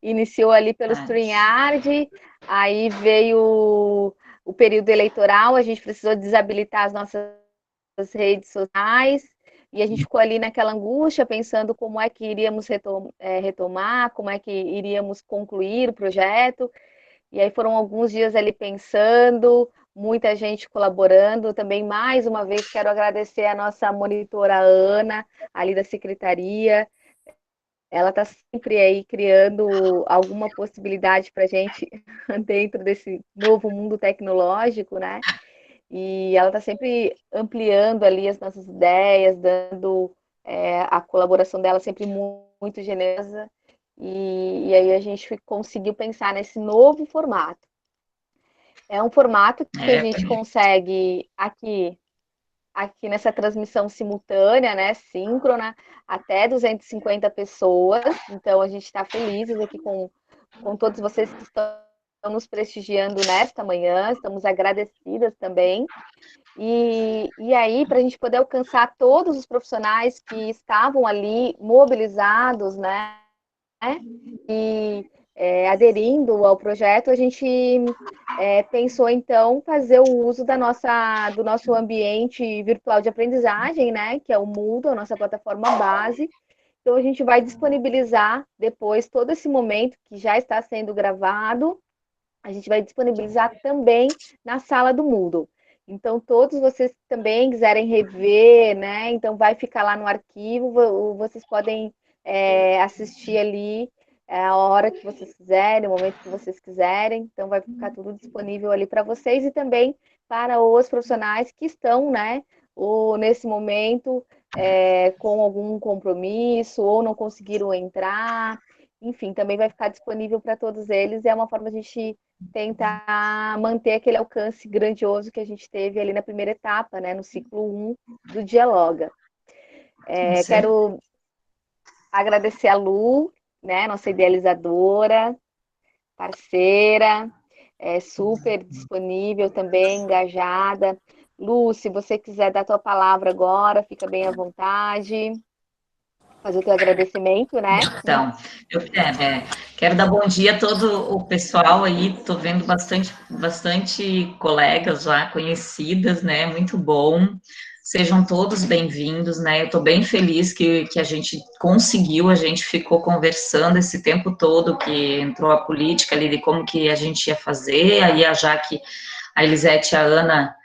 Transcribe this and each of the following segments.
iniciou ali pelo Ah, StreamYard, aí veio o período eleitoral, a gente precisou desabilitar as nossas redes sociais, e a gente ficou ali naquela angústia, pensando como é que iríamos retomar, como é que iríamos concluir o projeto. E aí foram alguns dias ali pensando, muita gente colaborando. Também, mais uma vez, quero agradecer a nossa monitora Ana, ali da secretaria. Ela está sempre aí criando alguma possibilidade para a gente dentro desse novo mundo tecnológico, né? E ela está sempre ampliando ali as nossas ideias, dando a colaboração dela sempre muito generosa. E aí a gente conseguiu pensar nesse novo formato. É um formato que a é, gente consegue aqui nessa transmissão simultânea, né, síncrona, até 250 pessoas. Então a gente está felizes aqui com todos vocês que estão nos prestigiando nesta manhã, estamos agradecidas também. E aí, para a gente poder alcançar todos os profissionais que estavam ali mobilizados, né? E aderindo ao projeto, a gente pensou então fazer o uso do nosso ambiente virtual de aprendizagem, né? Que é o Moodle, a nossa plataforma base. Então a gente vai disponibilizar depois todo esse momento que já está sendo gravado, a gente vai disponibilizar também na sala do Moodle. Então, todos vocês que também quiserem rever, né? Então, vai ficar lá no arquivo, vocês podem assistir ali a hora que vocês quiserem, o momento que vocês quiserem. Então, vai ficar tudo disponível ali para vocês e também para os profissionais que estão, né? Nesse momento, com algum compromisso ou não conseguiram entrar. Enfim, também vai ficar disponível para todos eles. É uma forma de a gente tentar manter aquele alcance grandioso que a gente teve ali na primeira etapa, né, no ciclo um do Dialoga. com certeza. Quero agradecer a Lu, né, nossa idealizadora, parceira, super disponível também, engajada. Lu, se você quiser dar a tua palavra agora, fica bem à vontade, fazer o teu agradecimento, né? Então, eu quero dar bom dia a todo o pessoal aí. Estou vendo bastante colegas já conhecidas, né? Muito bom. Sejam todos bem-vindos, né? Eu estou bem feliz que a gente conseguiu, a gente ficou conversando esse tempo todo que entrou a política ali de como que a gente ia fazer, aí a Jaque, a Elisete e a Ana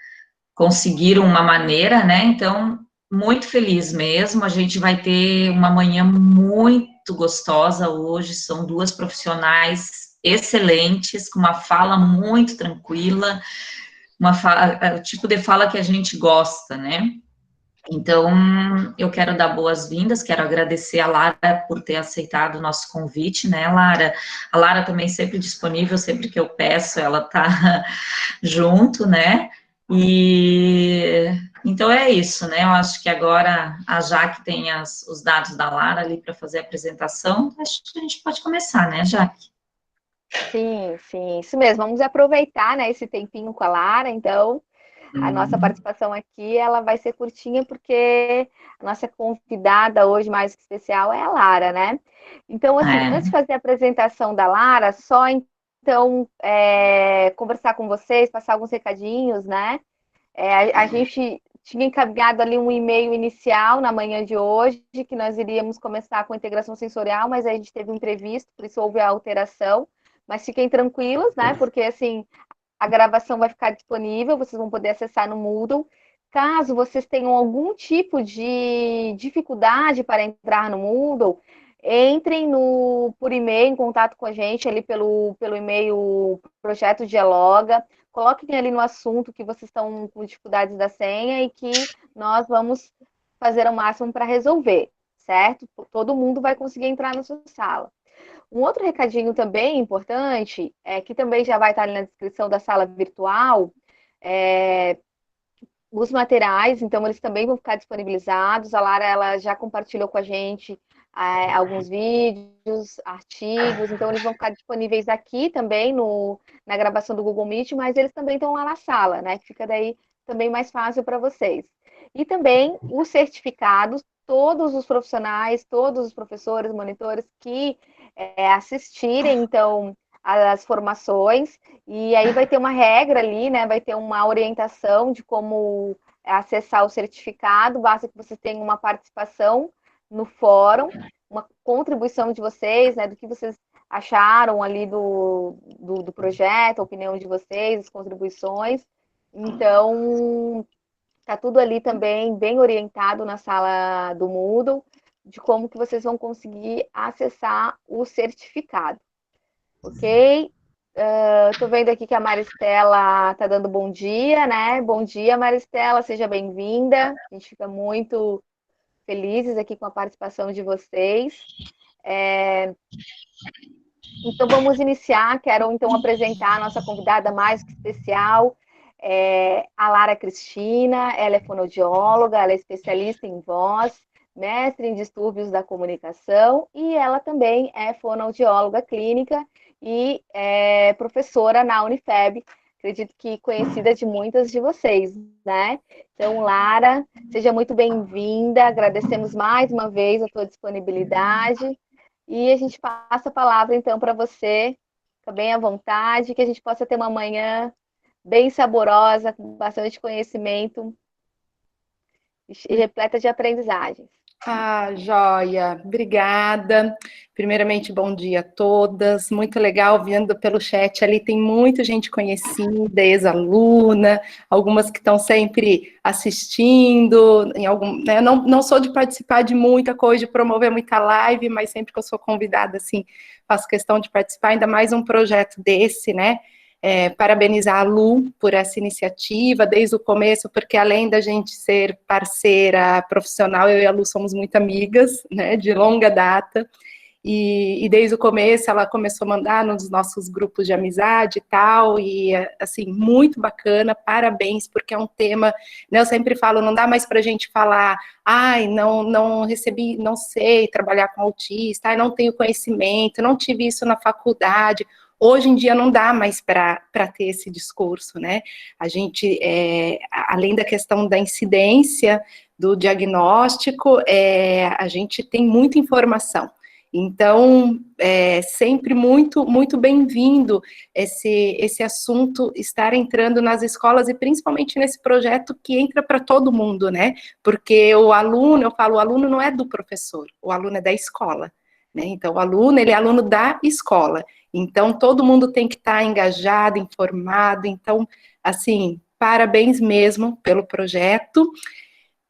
conseguiram uma maneira, né? Então, muito feliz mesmo. A gente vai ter uma manhã muito gostosa hoje. São duas profissionais excelentes, com uma fala muito tranquila, o tipo de fala que a gente gosta, né? Então, eu quero dar boas-vindas, quero agradecer a Lara por ter aceitado o nosso convite, né, Lara? A Lara também sempre disponível, sempre que eu peço, ela tá junto, né? E então é isso, né? Eu acho que agora a Jaque tem os dados da Lara ali para fazer a apresentação. Acho que a gente pode começar, né, Jaque? Sim, sim, isso mesmo. Vamos aproveitar, né, esse tempinho com a Lara, então. A nossa Hum, participação aqui, ela vai ser curtinha porque a nossa convidada hoje mais especial é a Lara, né? Então, assim, antes de é, fazer a apresentação da Lara, só então conversar com vocês, passar alguns recadinhos, né? A gente tinha encaminhado ali um e-mail inicial na manhã de hoje, que nós iríamos começar com integração sensorial, mas aí a gente teve um imprevisto, por isso houve a alteração. Mas fiquem tranquilos, né? Porque assim, a gravação vai ficar disponível, vocês vão poder acessar no Moodle. Caso vocês tenham algum tipo de dificuldade para entrar no Moodle, entrem por e-mail em contato com a gente ali pelo e-mail Projeto Dialoga. Coloquem ali no assunto que vocês estão com dificuldades da senha e que nós vamos fazer o máximo para resolver, certo? Todo mundo vai conseguir entrar na sua sala. Um outro recadinho também importante, que também já vai estar ali na descrição da sala virtual, é, os materiais, então eles também vão ficar disponibilizados. A Lara ela já compartilhou com a gente alguns vídeos, artigos, então eles vão ficar disponíveis aqui também na gravação do Google Meet, mas eles também estão lá na sala, né? Que fica daí também mais fácil para vocês. E também os certificados, todos os profissionais, todos os professores, monitores que assistirem, então, as formações, e aí vai ter uma regra ali, né? Vai ter uma orientação de como acessar o certificado, basta que vocês tenham uma participação no fórum, uma contribuição de vocês, né? Do que vocês acharam ali do projeto, a opinião de vocês, as contribuições. Então, tá tudo ali também bem orientado na sala do Moodle, de como que vocês vão conseguir acessar o certificado, ok? Tô vendo aqui que a Maristela tá dando bom dia, né? Bom dia, Maristela, seja bem-vinda. A gente fica muito felizes aqui com a participação de vocês. Então, vamos iniciar. Quero, então, apresentar a nossa convidada mais que especial, a Lara Cristina. Ela é fonoaudióloga, ela é especialista em voz, mestre em distúrbios da comunicação e ela também é fonoaudióloga clínica e é professora na Unifeb, acredito que conhecida de muitas de vocês, né? Então, Lara, seja muito bem-vinda, agradecemos mais uma vez a tua disponibilidade. E a gente passa a palavra, então, para você, fica bem à vontade, que a gente possa ter uma manhã bem saborosa, com bastante conhecimento e repleta de aprendizagens. Ah, joia, obrigada. Primeiramente, bom dia a todas. Muito legal vendo pelo chat ali, tem muita gente conhecida, ex-aluna, algumas que estão sempre assistindo, em algum, né? Não sou de participar de muita coisa, de promover muita live, mas sempre que eu sou convidada, assim, faço questão de participar, ainda mais um projeto desse, né? Parabenizar a Lu por essa iniciativa, desde o começo, porque além da gente ser parceira profissional, eu e a Lu somos muito amigas, né, de longa data, e desde o começo ela começou a mandar nos nossos grupos de amizade e tal, e assim, muito bacana, parabéns, porque é um tema, né, eu sempre falo, não dá mais pra gente falar, ai, não recebi, não sei trabalhar com autista, ai, não tenho conhecimento, não tive isso na faculdade. Hoje em dia não dá mais para ter esse discurso, né? A gente, além da questão da incidência, do diagnóstico, a gente tem muita informação. Então, sempre muito, muito bem-vindo esse assunto estar entrando nas escolas e principalmente nesse projeto que entra para todo mundo, né? Porque o aluno, eu falo, o aluno não é do professor, o aluno é da escola, né? Então, o aluno, ele é aluno da escola. Então, todo mundo tem que estar engajado, informado. Então, assim, parabéns mesmo pelo projeto.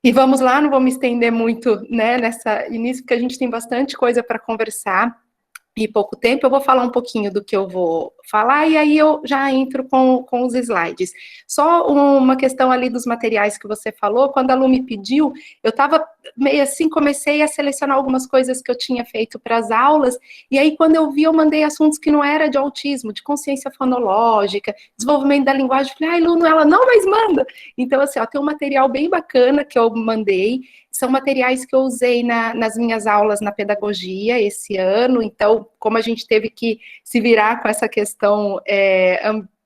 E vamos lá, não vou me estender muito, né, nessa início, porque a gente tem bastante coisa para conversar e pouco tempo. Eu vou falar um pouquinho do que eu vou falar e aí eu já entro com os slides. Só uma questão ali dos materiais que você falou, quando a Lu me pediu, eu estava meio assim, comecei a selecionar algumas coisas que eu tinha feito para as aulas, e aí quando eu vi, eu mandei assuntos que não era de autismo, de consciência fonológica, desenvolvimento da linguagem, falei, ai Lu, ela não, mas manda! Então assim, ó, tem um material bem bacana que eu mandei, são materiais que eu usei nas minhas aulas na pedagogia esse ano, então, como a gente teve que se virar com essa questão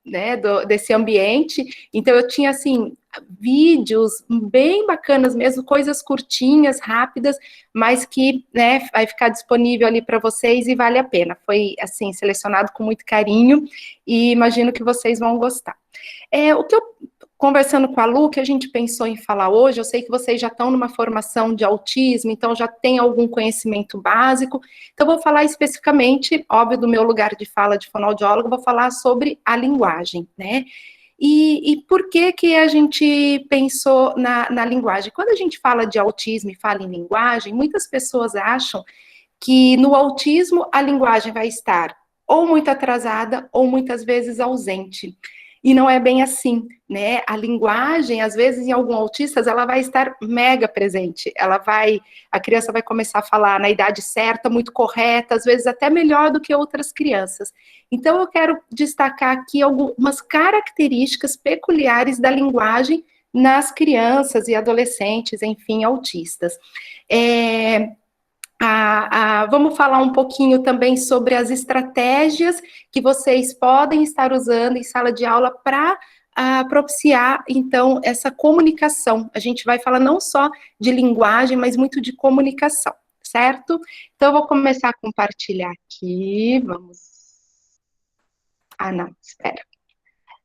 né, desse ambiente, então eu tinha, assim, vídeos bem bacanas mesmo, coisas curtinhas, rápidas, mas que, né, vai ficar disponível ali para vocês e vale a pena. Foi, assim, selecionado com muito carinho e imagino que vocês vão gostar. O que eu conversando com a Lu, que a gente pensou em falar hoje, eu sei que vocês já estão numa formação de autismo, então já tem algum conhecimento básico, então vou falar especificamente, óbvio, do meu lugar de fala de fonoaudióloga, vou falar sobre a linguagem, né? E por que a gente pensou na linguagem? Quando a gente fala de autismo e fala em linguagem, muitas pessoas acham que no autismo a linguagem vai estar ou muito atrasada ou muitas vezes ausente. E não é bem assim, né? A linguagem, às vezes, em alguns autistas, ela vai estar mega presente. A criança vai começar a falar na idade certa, muito correta, às vezes até melhor do que outras crianças. Então, eu quero destacar aqui algumas características peculiares da linguagem nas crianças e adolescentes, enfim, autistas. Vamos falar um pouquinho também sobre as estratégias que vocês podem estar usando em sala de aula para propiciar, então, essa comunicação. A gente vai falar não só de linguagem, mas muito de comunicação, certo? Então, eu vou começar a compartilhar aqui, vamos... Ah, não, espera.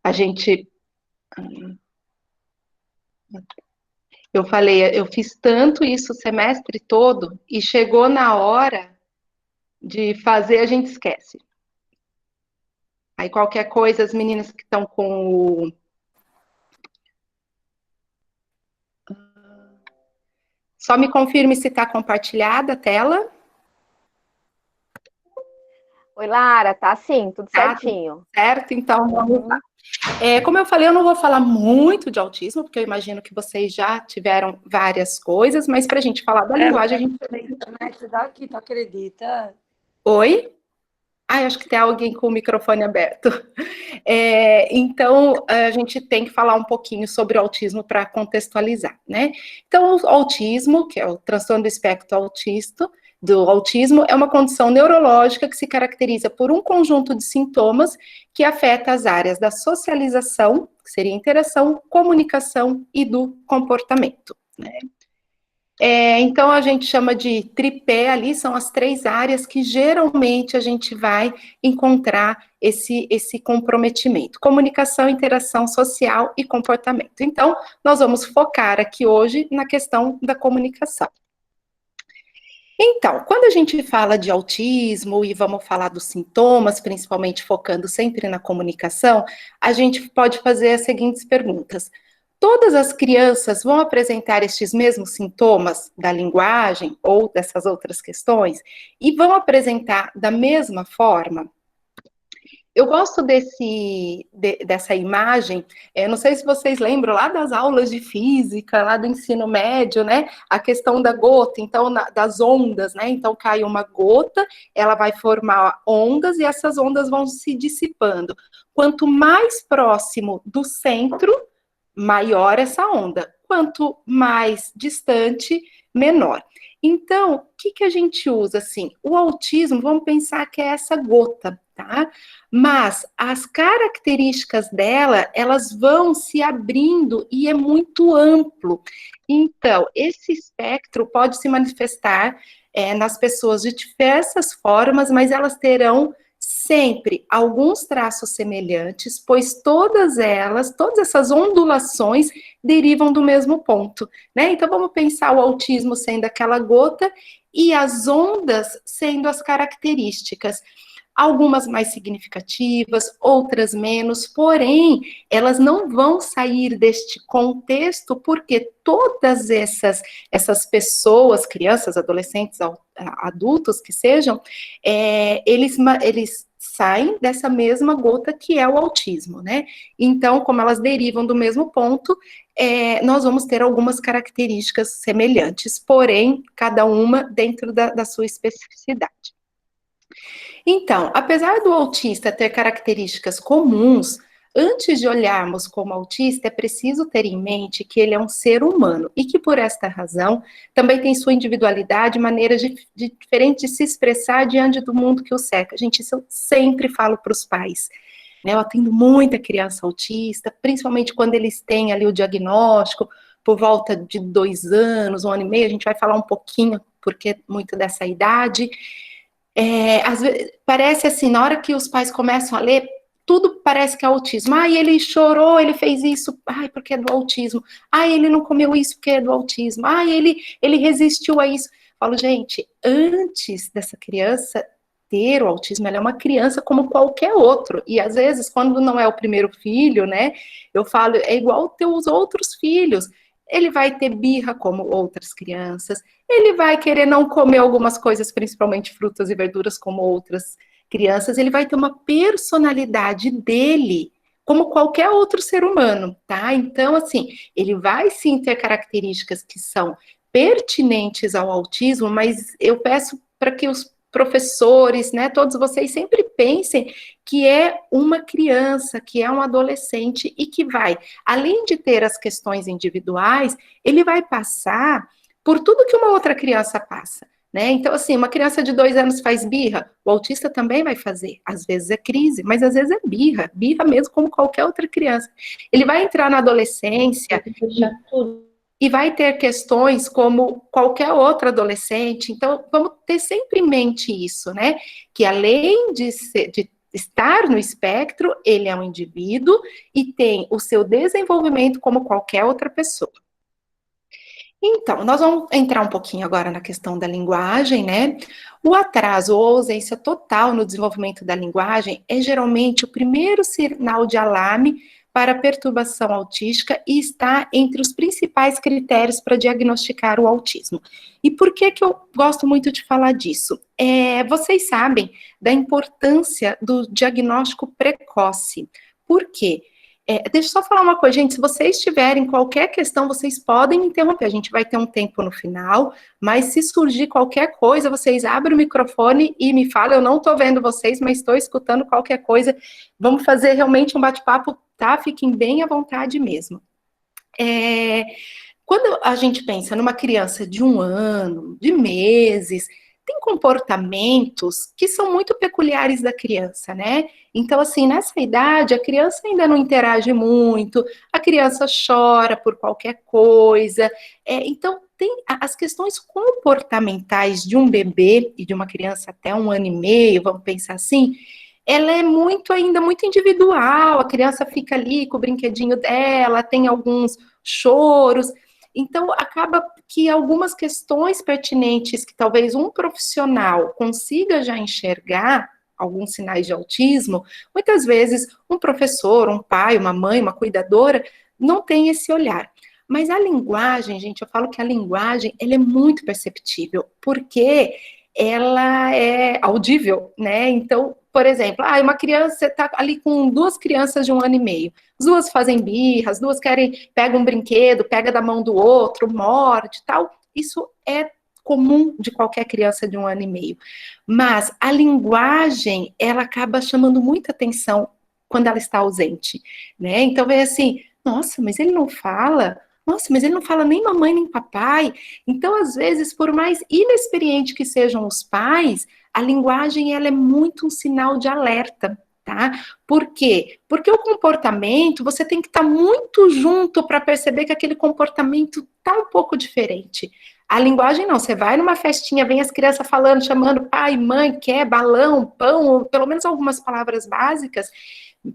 A gente... Eu falei, eu fiz tanto isso o semestre todo, e chegou na hora de fazer, a gente esquece. Aí, qualquer coisa, as meninas que estão com o... Só me confirme se está compartilhada a tela. Oi, Lara, tá sim, tudo Tá, certinho. certo? Então, vamos lá. Como eu falei, eu não vou falar muito de autismo, porque eu imagino que vocês já tiveram várias coisas, mas para a gente falar da linguagem, a gente... internet daqui, tu acredita? Oi? Ah, eu acho que tem alguém com o microfone aberto. Então, a gente tem que falar um pouquinho sobre o autismo para contextualizar, né? Então, o autismo, que é o transtorno do espectro autista, do autismo, é uma condição neurológica que se caracteriza por um conjunto de sintomas que afeta as áreas da socialização, que seria interação, comunicação e do comportamento, né? Então, a gente chama de tripé ali, são as 3 áreas que geralmente a gente vai encontrar esse comprometimento: comunicação, interação social e comportamento. Então, nós vamos focar aqui hoje na questão da comunicação. Então, quando a gente fala de autismo e vamos falar dos sintomas, principalmente focando sempre na comunicação, a gente pode fazer as seguintes perguntas: todas as crianças vão apresentar estes mesmos sintomas da linguagem ou dessas outras questões e vão apresentar da mesma forma? Eu gosto dessa imagem, não sei se vocês lembram lá das aulas de física, lá do ensino médio, né? A questão da gota, então, das ondas, né? Então, cai uma gota, ela vai formar ondas e essas ondas vão se dissipando. Quanto mais próximo do centro, maior essa onda. Quanto mais distante, menor. Então, o que a gente usa, assim? O autismo, vamos pensar que é essa gota, tá? Mas as características dela, elas vão se abrindo e é muito amplo. Então, esse espectro pode se manifestar nas pessoas de diversas formas, mas elas terão sempre alguns traços semelhantes, pois todas essas ondulações derivam do mesmo ponto, né? Então, vamos pensar o autismo sendo aquela gota e as ondas sendo as características. Algumas mais significativas, outras menos, porém, elas não vão sair deste contexto porque todas essas pessoas, crianças, adolescentes, adultos que sejam, eles saem dessa mesma gota que é o autismo, né? Então, como elas derivam do mesmo ponto, nós vamos ter algumas características semelhantes, porém, cada uma dentro da sua especificidade. Então, apesar do autista ter características comuns, antes de olharmos como autista, é preciso ter em mente que ele é um ser humano e que, por esta razão, também tem sua individualidade, maneiras diferentes de se expressar diante do mundo que o cerca. Gente, isso eu sempre falo para os pais, né? Eu atendo muita criança autista, principalmente quando eles têm ali o diagnóstico, por volta de 2 anos, 1 ano e meio, a gente vai falar um pouquinho, porque muito dessa idade. Às vezes, parece assim, na hora que os pais começam a ler, tudo parece que é autismo. Ai, ele chorou, ele fez isso, ai, porque é do autismo. Ai, ele não comeu isso porque é do autismo. Ai, ele resistiu a isso. Falo, gente, antes dessa criança ter o autismo, ela é uma criança como qualquer outro. E às vezes, quando não é o primeiro filho, né, eu falo, é igual ter os outros filhos. Ele vai ter birra como outras crianças, ele vai querer não comer algumas coisas, principalmente frutas e verduras, como outras crianças, ele vai ter uma personalidade dele, como qualquer outro ser humano, tá? Então, assim, ele vai sim ter características que são pertinentes ao autismo, mas eu peço para que os professores, né, todos vocês sempre pensem que é uma criança, que é um adolescente e que vai, além de ter as questões individuais, ele vai passar por tudo que uma outra criança passa, né? Então, assim, uma criança de 2 anos faz birra, o autista também vai fazer. Às vezes é crise, mas às vezes é birra, birra mesmo como qualquer outra criança. Ele vai entrar na adolescência. e vai ter questões como qualquer outro adolescente. Então, vamos ter sempre em mente isso, né? Que além de estar no espectro, ele é um indivíduo e tem o seu desenvolvimento como qualquer outra pessoa. Então, nós vamos entrar um pouquinho agora na questão da linguagem, né? O atraso ou ausência total no desenvolvimento da linguagem é geralmente o primeiro sinal de alarme para a perturbação autística e está entre os principais critérios para diagnosticar o autismo. E por que eu gosto muito de falar disso? Vocês sabem da importância do diagnóstico precoce. Por quê? Deixa eu só falar uma coisa, gente, se vocês tiverem qualquer questão, vocês podem me interromper, a gente vai ter um tempo no final, mas se surgir qualquer coisa, vocês abrem o microfone e me falam, eu não estou vendo vocês, mas estou escutando qualquer coisa, vamos fazer realmente um bate-papo, tá? Fiquem bem à vontade mesmo. Quando a gente pensa numa criança de 1 ano, de meses, tem comportamentos que são muito peculiares da criança, né? Então, assim, nessa idade, a criança ainda não interage muito, a criança chora por qualquer coisa. Então, tem as questões comportamentais de um bebê e de uma criança até 1 ano e meio, vamos pensar assim, ela é ainda muito individual, a criança fica ali com o brinquedinho dela, tem alguns choros. Então, acaba que algumas questões pertinentes que talvez um profissional consiga já enxergar, alguns sinais de autismo, muitas vezes um professor, um pai, uma mãe, uma cuidadora, não tem esse olhar. Mas a linguagem, gente, eu falo que a linguagem, ela é muito perceptível, porque ela é audível, né? Então, por exemplo, uma criança, você está ali com 2 crianças de 1 ano e meio, as 2 fazem birra, as 2 pegam um brinquedo, pega da mão do outro, morde e tal, isso é comum de qualquer criança de 1 ano e meio. Mas a linguagem, ela acaba chamando muita atenção quando ela está ausente, né? Então, vem assim, nossa, mas ele não fala... Nossa, mas ele não fala nem mamãe nem papai. Então, às vezes, por mais inexperiente que sejam os pais, a linguagem ela é muito um sinal de alerta, tá? Por quê? Porque o comportamento, você tem que estar muito junto para perceber que aquele comportamento está um pouco diferente. A linguagem não, você vai numa festinha, vem as crianças falando, chamando pai, mãe, quer, balão, pão, ou pelo menos algumas palavras básicas,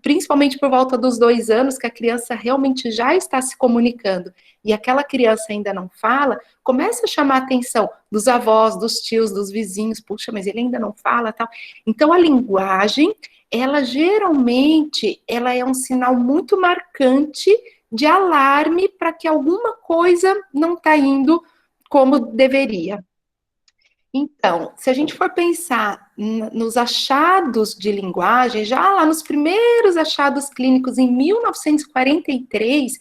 principalmente por volta dos 2 anos, que a criança realmente já está se comunicando, e aquela criança ainda não fala, começa a chamar a atenção dos avós, dos tios, dos vizinhos, puxa, mas ele ainda não fala, tal. Então, a linguagem, ela geralmente, ela é um sinal muito marcante de alarme para que alguma coisa não está indo como deveria. Então, se a gente for pensar nos achados de linguagem, já lá nos primeiros achados clínicos em 1943,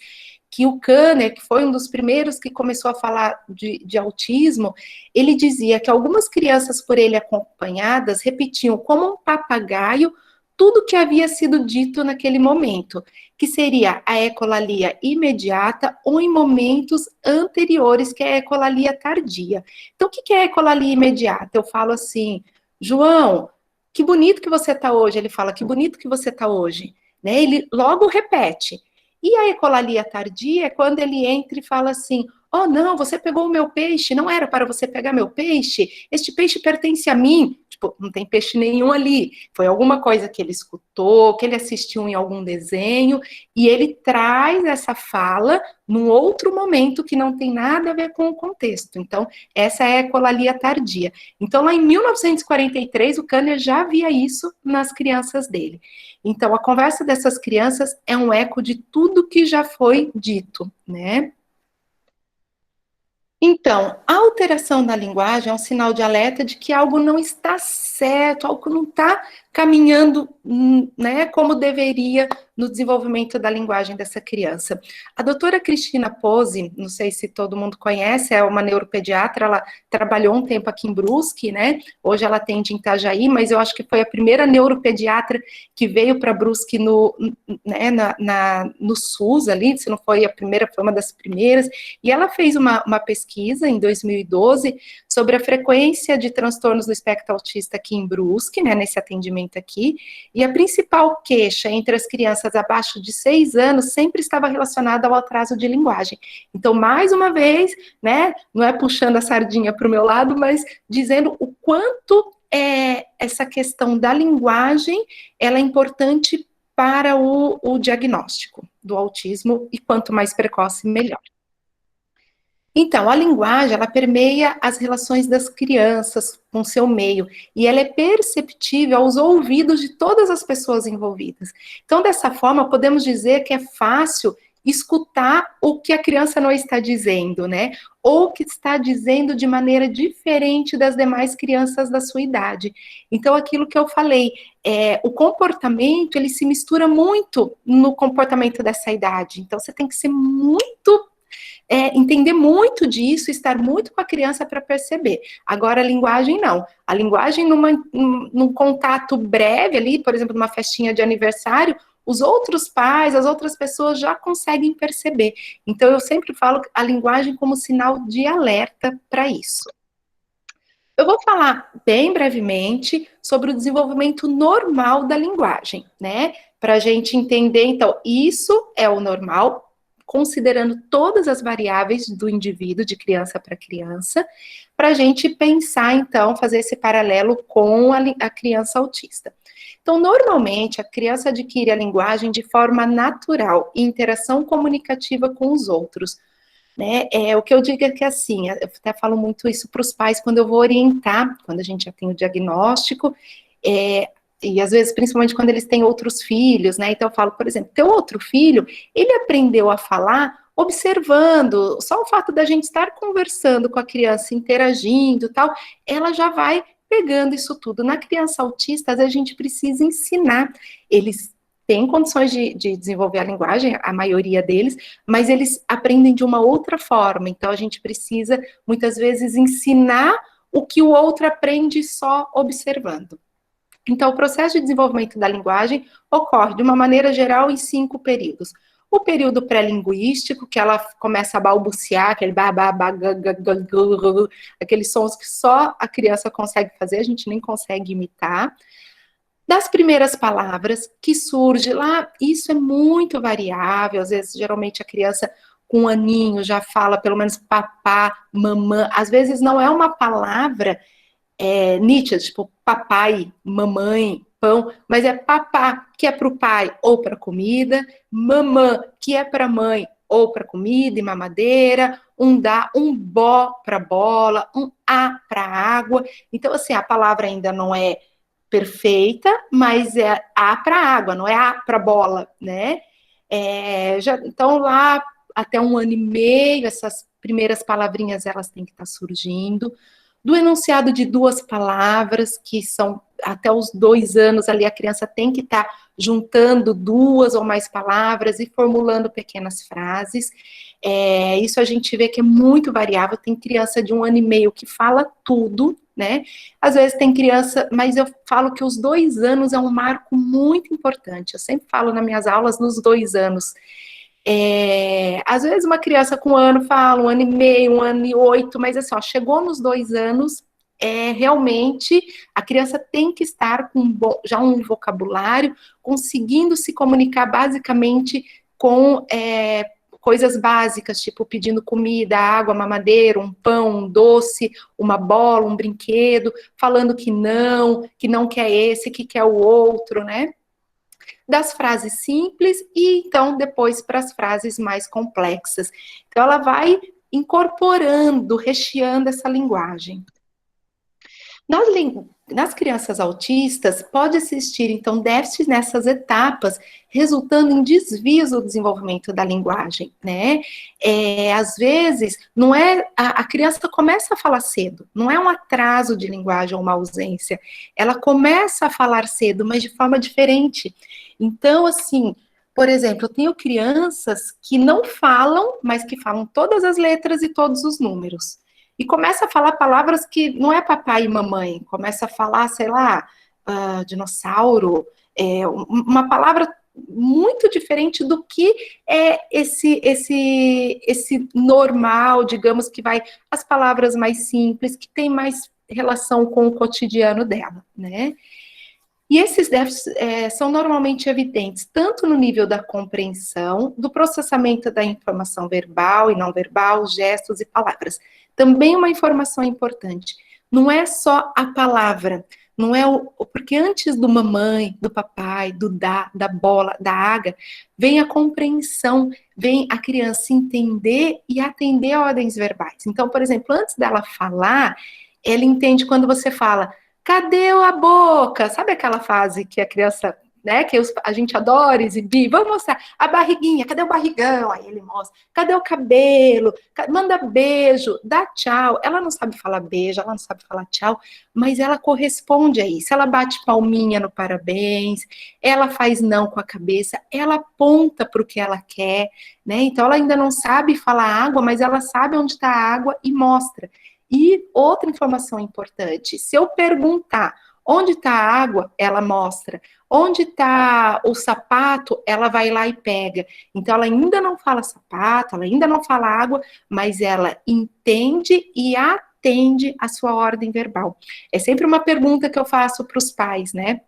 que o Kanner, que foi um dos primeiros que começou a falar de autismo, ele dizia que algumas crianças por ele acompanhadas repetiam como um papagaio tudo que havia sido dito naquele momento, que seria a ecolalia imediata ou em momentos anteriores, que é a ecolalia tardia. Então, o que é a ecolalia imediata? Eu falo assim, João, que bonito que você está hoje. Ele fala, que bonito que você está hoje. Né? Ele logo repete. E a ecolalia tardia é quando ele entra e fala assim, oh, não, você pegou o meu peixe, não era para você pegar meu peixe, este peixe pertence a mim. Tipo, não tem peixe nenhum ali. Foi alguma coisa que ele escutou, que ele assistiu em algum desenho, e ele traz essa fala num outro momento que não tem nada a ver com o contexto. Então, essa é a ecolalia tardia. Então, lá em 1943, o Kanner já via isso nas crianças dele. Então, a conversa dessas crianças é um eco de tudo que já foi dito, né? Então, a alteração da linguagem é um sinal de alerta de que algo não está certo, algo não está caminhando, né, como deveria no desenvolvimento da linguagem dessa criança. A doutora Cristina Pose, não sei se todo mundo conhece, é uma neuropediatra, ela trabalhou um tempo aqui em Brusque, né, hoje ela atende em Itajaí, mas eu acho que foi a primeira neuropediatra que veio para Brusque né, no SUS ali, se não foi a primeira, foi uma das primeiras, e ela fez uma pesquisa em 2012 sobre a frequência de transtornos do espectro autista aqui em Brusque, né, nesse atendimento aqui, e a principal queixa entre as crianças abaixo de 6 anos sempre estava relacionada ao atraso de linguagem. Então, mais uma vez, né, não é puxando a sardinha para o meu lado, mas dizendo o quanto essa questão da linguagem, ela é importante para o diagnóstico do autismo, e quanto mais precoce, melhor. Então, a linguagem, ela permeia as relações das crianças com seu meio, e ela é perceptível aos ouvidos de todas as pessoas envolvidas. Então, dessa forma, podemos dizer que é fácil escutar o que a criança não está dizendo, né? Ou que está dizendo de maneira diferente das demais crianças da sua idade. Então, aquilo que eu falei, o comportamento, ele se mistura muito no comportamento dessa idade. Então, você tem que ser muito... entender muito disso, estar muito com a criança para perceber. Agora, a linguagem não. A linguagem, num contato breve ali, por exemplo, numa festinha de aniversário, os outros pais, as outras pessoas já conseguem perceber. Então, eu sempre falo a linguagem como sinal de alerta para isso. Eu vou falar bem brevemente sobre o desenvolvimento normal da linguagem, né? Para a gente entender, então, isso é o normal, considerando todas as variáveis do indivíduo, de criança para criança, para a gente pensar, então, fazer esse paralelo com a criança autista. Então, normalmente, a criança adquire a linguagem de forma natural, e interação comunicativa com os outros, né? O que eu digo é que, assim, eu até falo muito isso para os pais quando eu vou orientar, quando a gente já tem o diagnóstico, e às vezes, principalmente quando eles têm outros filhos, né? Então eu falo, por exemplo, teu outro filho, ele aprendeu a falar observando, só o fato da gente estar conversando com a criança, interagindo e tal, ela já vai pegando isso tudo. Na criança autista, às vezes a gente precisa ensinar, eles têm condições de desenvolver a linguagem, a maioria deles, mas eles aprendem de uma outra forma, então a gente precisa, muitas vezes, ensinar o que o outro aprende só observando. Então, o processo de desenvolvimento da linguagem ocorre, de uma maneira geral, em 5 períodos. O período pré-linguístico, que ela começa a balbuciar, aquele aqueles sons que só a criança consegue fazer, a gente nem consegue imitar. Das primeiras palavras que surge lá, isso é muito variável, às vezes, geralmente, a criança com 1 aninho já fala pelo menos papá, mamã, às vezes não é uma palavra nítida, tipo papai, mamãe, pão, mas é papá, que é para o pai ou para comida, mamã, que é para a mãe ou para comida e mamadeira, um dá, um bó para bola, um a para água. Então, assim, a palavra ainda não é perfeita, mas é a para água, não é a para bola, né? Então, lá até 1 ano e meio, essas primeiras palavrinhas, elas têm que estar surgindo. Do enunciado de 2 palavras, que são até os 2 anos ali, a criança tem que estar juntando 2 ou mais palavras e formulando pequenas frases. Isso a gente vê que é muito variável, tem criança de 1 ano e meio que fala tudo, né? Às vezes tem criança, mas eu falo que os 2 anos é um marco muito importante, eu sempre falo nas minhas aulas nos 2 anos. Às vezes uma criança com 1 ano fala 1 ano e meio, 1 ano e 8, mas assim, ó, chegou nos 2 anos, realmente a criança tem que estar com já um vocabulário, conseguindo se comunicar basicamente com coisas básicas, tipo pedindo comida, água, mamadeira, um pão, um doce, uma bola, um brinquedo, falando que não quer esse, que quer o outro, né? Das frases simples e, então, depois para as frases mais complexas. Então, ela vai incorporando, recheando essa linguagem. Nas crianças autistas, pode existir, então, déficit nessas etapas, resultando em desvios do desenvolvimento da linguagem, né? Às vezes, não a criança começa a falar cedo, não é um atraso de linguagem ou uma ausência, ela começa a falar cedo, mas de forma diferente. Então, assim, por exemplo, eu tenho crianças que não falam, mas que falam todas as letras e todos os números. E começa a falar palavras que não é papai e mamãe, começa a falar, sei lá, dinossauro, uma palavra muito diferente do que é esse normal, digamos, que vai as palavras mais simples, que tem mais relação com o cotidiano dela, né? E esses déficits são normalmente evidentes tanto no nível da compreensão, do processamento da informação verbal e não verbal, gestos e palavras. Também uma informação importante, não é só a palavra, não é porque antes do mamãe, do papai, do da bola, da água, vem a compreensão, vem a criança entender e atender a ordens verbais. Então, por exemplo, antes dela falar, ela entende quando você fala: cadê a boca? Sabe aquela fase que a criança, né, que a gente adora exibir? Vamos mostrar a barriguinha, cadê o barrigão? Aí ele mostra. Cadê o cabelo? Manda beijo, dá tchau. Ela não sabe falar beijo, ela não sabe falar tchau, mas ela corresponde a isso. Ela bate palminha no parabéns, ela faz não com a cabeça, ela aponta para o que ela quer, né? Então ela ainda não sabe falar água, mas ela sabe onde está a água e mostra. E outra informação importante, se eu perguntar onde está a água, ela mostra. Onde está o sapato, ela vai lá e pega. Então, ela ainda não fala sapato, ela ainda não fala água, mas ela entende e atende a sua ordem verbal. É sempre uma pergunta que eu faço para os pais, né?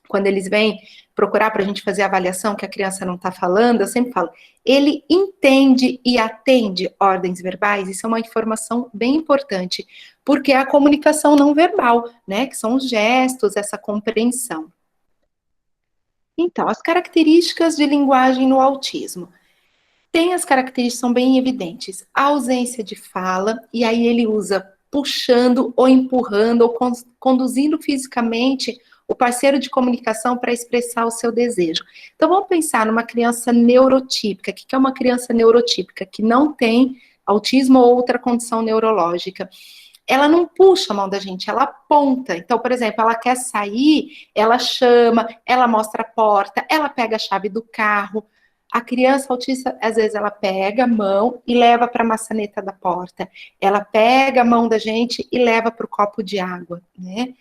Quando eles vêm procurar para a gente fazer a avaliação que a criança não está falando, eu sempre falo, ele entende e atende ordens verbais? Isso é uma informação bem importante, porque é a comunicação não verbal, né, que são os gestos, essa compreensão. Então, as características de linguagem no autismo. Tem as características, são bem evidentes, a ausência de fala, e aí ele usa puxando ou empurrando ou conduzindo fisicamente o parceiro de comunicação para expressar o seu desejo. Então, vamos pensar numa criança neurotípica. O que é uma criança neurotípica? Que não tem autismo ou outra condição neurológica. Ela não puxa a mão da gente, ela aponta. Então, por exemplo, ela quer sair, ela chama, ela mostra a porta, ela pega a chave do carro. A criança autista, às vezes, ela pega a mão e leva para a maçaneta da porta. Ela pega a mão da gente e leva para o copo de água, né?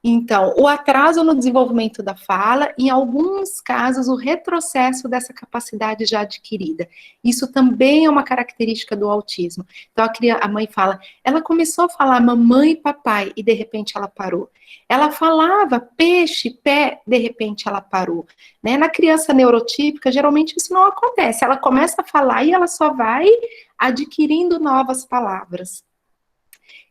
Então, o atraso no desenvolvimento da fala, em alguns casos, o retrocesso dessa capacidade já adquirida. Isso também é uma característica do autismo. Então, a mãe fala, ela começou a falar mamãe e papai, e de repente ela parou. Ela falava peixe, pé, de repente ela parou. Né? Na criança neurotípica, geralmente isso não acontece. Ela começa a falar e ela só vai adquirindo novas palavras.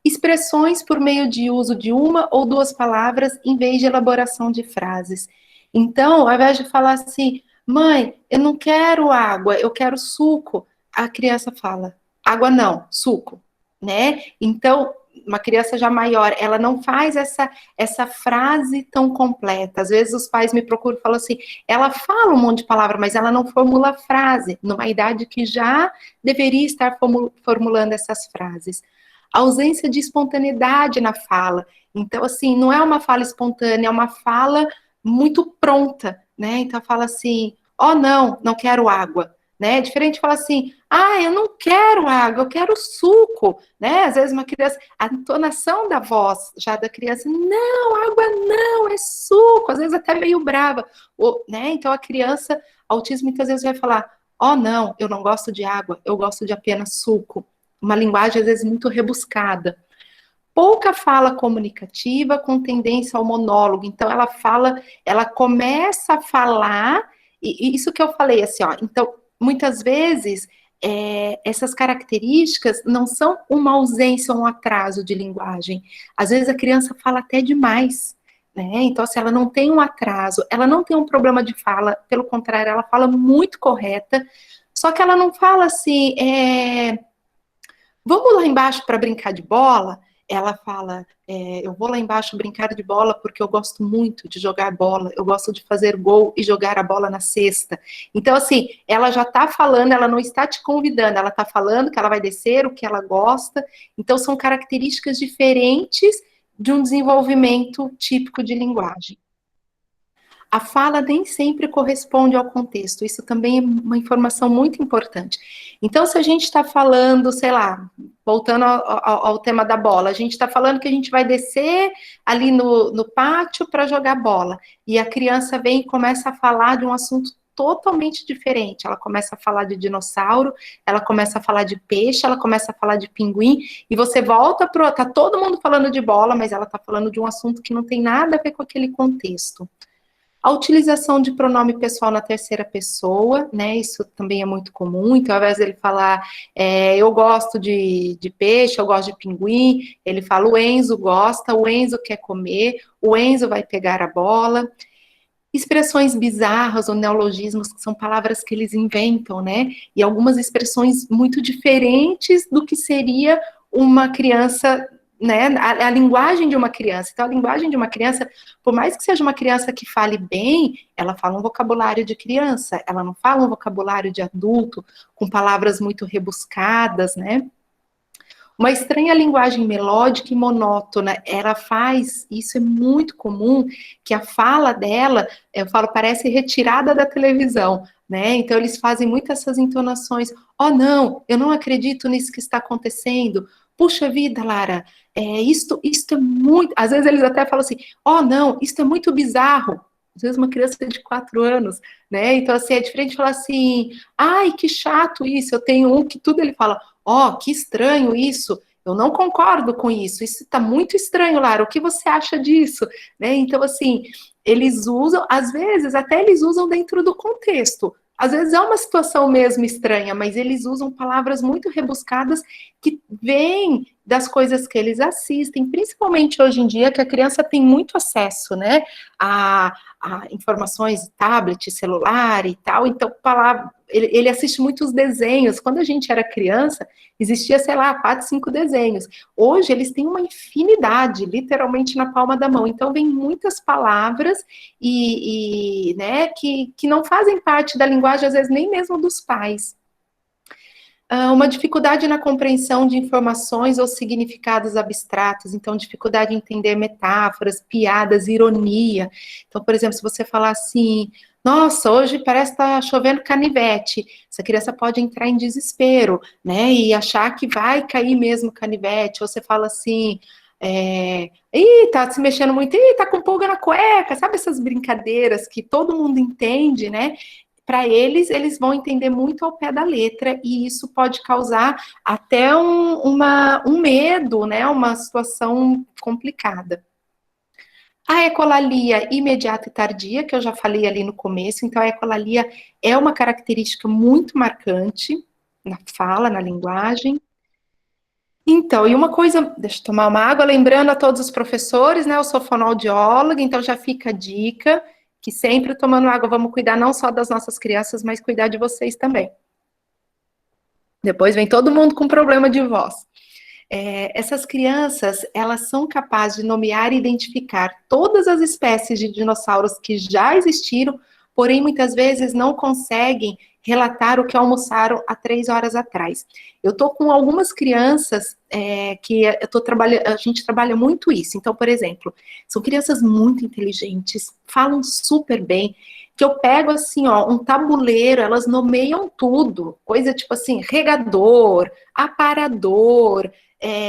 Expressões por meio de uso de uma ou duas palavras em vez de elaboração de frases. Então, ao invés de falar assim, mãe, eu não quero água, eu quero suco, a criança fala, água não, suco, né? Então, uma criança já maior, ela não faz essa frase tão completa. Às vezes os pais me procuram e falam assim, ela fala um monte de palavra, mas ela não formula frase, numa idade que já deveria estar formulando essas frases. Ausência de espontaneidade na fala. Então, assim, não é uma fala espontânea, é uma fala muito pronta, né? Então, fala assim, não quero água, né? Diferente de falar assim, eu não quero água, eu quero suco, né? Às vezes uma criança, a entonação da voz já da criança, não, água não, é suco, às vezes até meio brava, né? Então, a criança, autismo, muitas vezes vai falar, não, eu não gosto de água, eu gosto de apenas suco. Uma linguagem, às vezes, muito rebuscada. Pouca fala comunicativa com tendência ao monólogo. Então, ela começa a falar, e isso que eu falei, assim, então, muitas vezes, essas características não são uma ausência ou um atraso de linguagem. Às vezes, a criança fala até demais, né? Então, se ela não tem um atraso, ela não tem um problema de fala, pelo contrário, ela fala muito correta, só que ela não fala assim, vamos lá embaixo para brincar de bola? Ela fala, eu vou lá embaixo brincar de bola porque eu gosto muito de jogar bola, eu gosto de fazer gol e jogar a bola na cesta. Então, assim, ela já está falando, ela não está te convidando, ela está falando que ela vai descer, o que ela gosta. Então, são características diferentes de um desenvolvimento típico de linguagem. A fala nem sempre corresponde ao contexto, isso também é uma informação muito importante. Então, se a gente está falando, sei lá, voltando ao tema da bola, a gente está falando que a gente vai descer ali no pátio para jogar bola, e a criança vem e começa a falar de um assunto totalmente diferente. Ela começa a falar de dinossauro, ela começa a falar de peixe, ela começa a falar de pinguim, e você volta pro... Tá todo mundo falando de bola, mas ela tá falando de um assunto que não tem nada a ver com aquele contexto. A utilização de pronome pessoal na terceira pessoa, né, isso também é muito comum. Então, ao invés dele falar, eu gosto de peixe, eu gosto de pinguim, ele fala, o Enzo gosta, o Enzo quer comer, o Enzo vai pegar a bola. Expressões bizarras ou neologismos, que são palavras que eles inventam, né, e algumas expressões muito diferentes do que seria uma criança, né, a linguagem de uma criança. Então, a linguagem de uma criança, por mais que seja uma criança que fale bem, ela fala um vocabulário de criança, ela não fala um vocabulário de adulto, com palavras muito rebuscadas, né. Uma estranha linguagem melódica e monótona, ela faz, isso é muito comum, que a fala dela, eu falo, parece retirada da televisão, né? Então, eles fazem muito essas entonações. Oh, não, eu não acredito nisso que está acontecendo. Puxa vida, Lara, isto é muito... Às vezes eles até falam assim, oh, não, isto é muito bizarro. Às vezes uma criança de 4 anos, né? Então, assim, é diferente de falar assim, ai, que chato isso. Eu tenho um que tudo ele fala, ó, que estranho isso, eu não concordo com isso está muito estranho, Lara, o que você acha disso? Né? Então, assim, eles usam, às vezes, até eles usam dentro do contexto. Às vezes é uma situação mesmo estranha, mas eles usam palavras muito rebuscadas que vêm das coisas que eles assistem, principalmente hoje em dia, que a criança tem muito acesso, né, a informações, tablet, celular e tal, então, ele assiste muitos desenhos. Quando a gente era criança, existia, sei lá, 4, 5 desenhos. Hoje, eles têm uma infinidade, literalmente na palma da mão. Então, vem muitas palavras né, que não fazem parte da linguagem, às vezes, nem mesmo dos pais. Uma dificuldade na compreensão de informações ou significados abstratos, então dificuldade em entender metáforas, piadas, ironia. Então, por exemplo, se você falar assim, nossa, hoje parece que está chovendo canivete, essa criança pode entrar em desespero, né, e achar que vai cair mesmo canivete, ou você fala assim, ih, tá se mexendo muito, ih, tá com pulga na cueca, sabe essas brincadeiras que todo mundo entende, né, para eles vão entender muito ao pé da letra, e isso pode causar até um medo, né, uma situação complicada. A ecolalia imediata e tardia, que eu já falei ali no começo, então a ecolalia é uma característica muito marcante na fala, na linguagem. Então, e uma coisa, deixa eu tomar uma água, lembrando a todos os professores, né, eu sou fonoaudióloga, então já fica a dica, que sempre tomando água, vamos cuidar não só das nossas crianças, mas cuidar de vocês também. Depois vem todo mundo com problema de voz. Essas crianças, elas são capazes de nomear e identificar todas as espécies de dinossauros que já existiram, porém, muitas vezes não conseguem relatar o que almoçaram há 3 horas atrás. Eu estou com algumas crianças que a gente trabalha muito isso. Então, por exemplo, são crianças muito inteligentes, falam super bem, que eu pego assim, ó, um tabuleiro, elas nomeiam tudo, coisa tipo assim, regador, aparador.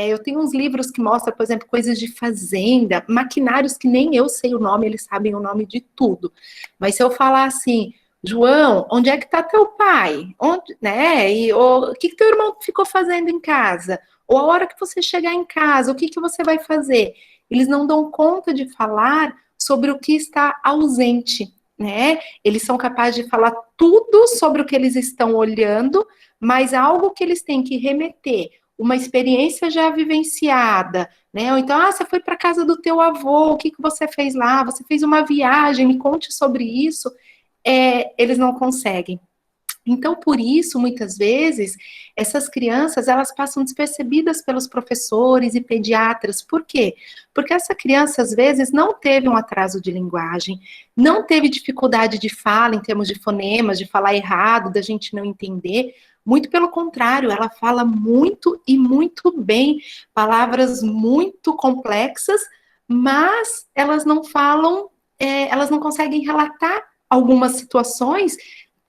Eu tenho uns livros que mostram, por exemplo, coisas de fazenda, maquinários que nem eu sei o nome, eles sabem o nome de tudo. Mas se eu falar assim, João, onde é que está teu pai? Onde, né? O que teu irmão ficou fazendo em casa? Ou a hora que você chegar em casa, o que você vai fazer? Eles não dão conta de falar sobre o que está ausente, né? Eles são capazes de falar tudo sobre o que eles estão olhando, mas algo que eles têm que remeter, uma experiência já vivenciada, né? Ou então, você foi para a casa do teu avô, o que você fez lá? Você fez uma viagem, me conte sobre isso. Eles não conseguem. Então, por isso, muitas vezes, essas crianças, elas passam despercebidas pelos professores e pediatras. Por quê? Porque essa criança, às vezes, não teve um atraso de linguagem, não teve dificuldade de fala, em termos de fonemas, de falar errado, da gente não entender. Muito pelo contrário, ela fala muito e muito bem, palavras muito complexas, mas elas não falam, elas não conseguem relatar algumas situações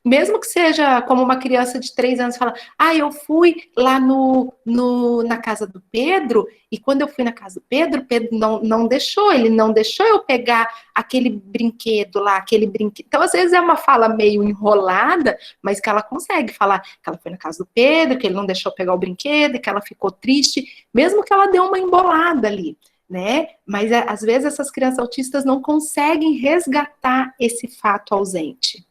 mesmo que seja como uma criança de 3 anos fala, eu fui lá na casa do Pedro, e quando eu fui na casa do Pedro, Pedro não deixou, ele não deixou eu pegar aquele brinquedo lá, aquele brinquedo. Então, às vezes é uma fala meio enrolada, mas que ela consegue falar que ela foi na casa do Pedro, que ele não deixou pegar o brinquedo, que ela ficou triste, mesmo que ela deu uma embolada ali, né? Mas às vezes essas crianças autistas não conseguem resgatar esse fato ausente.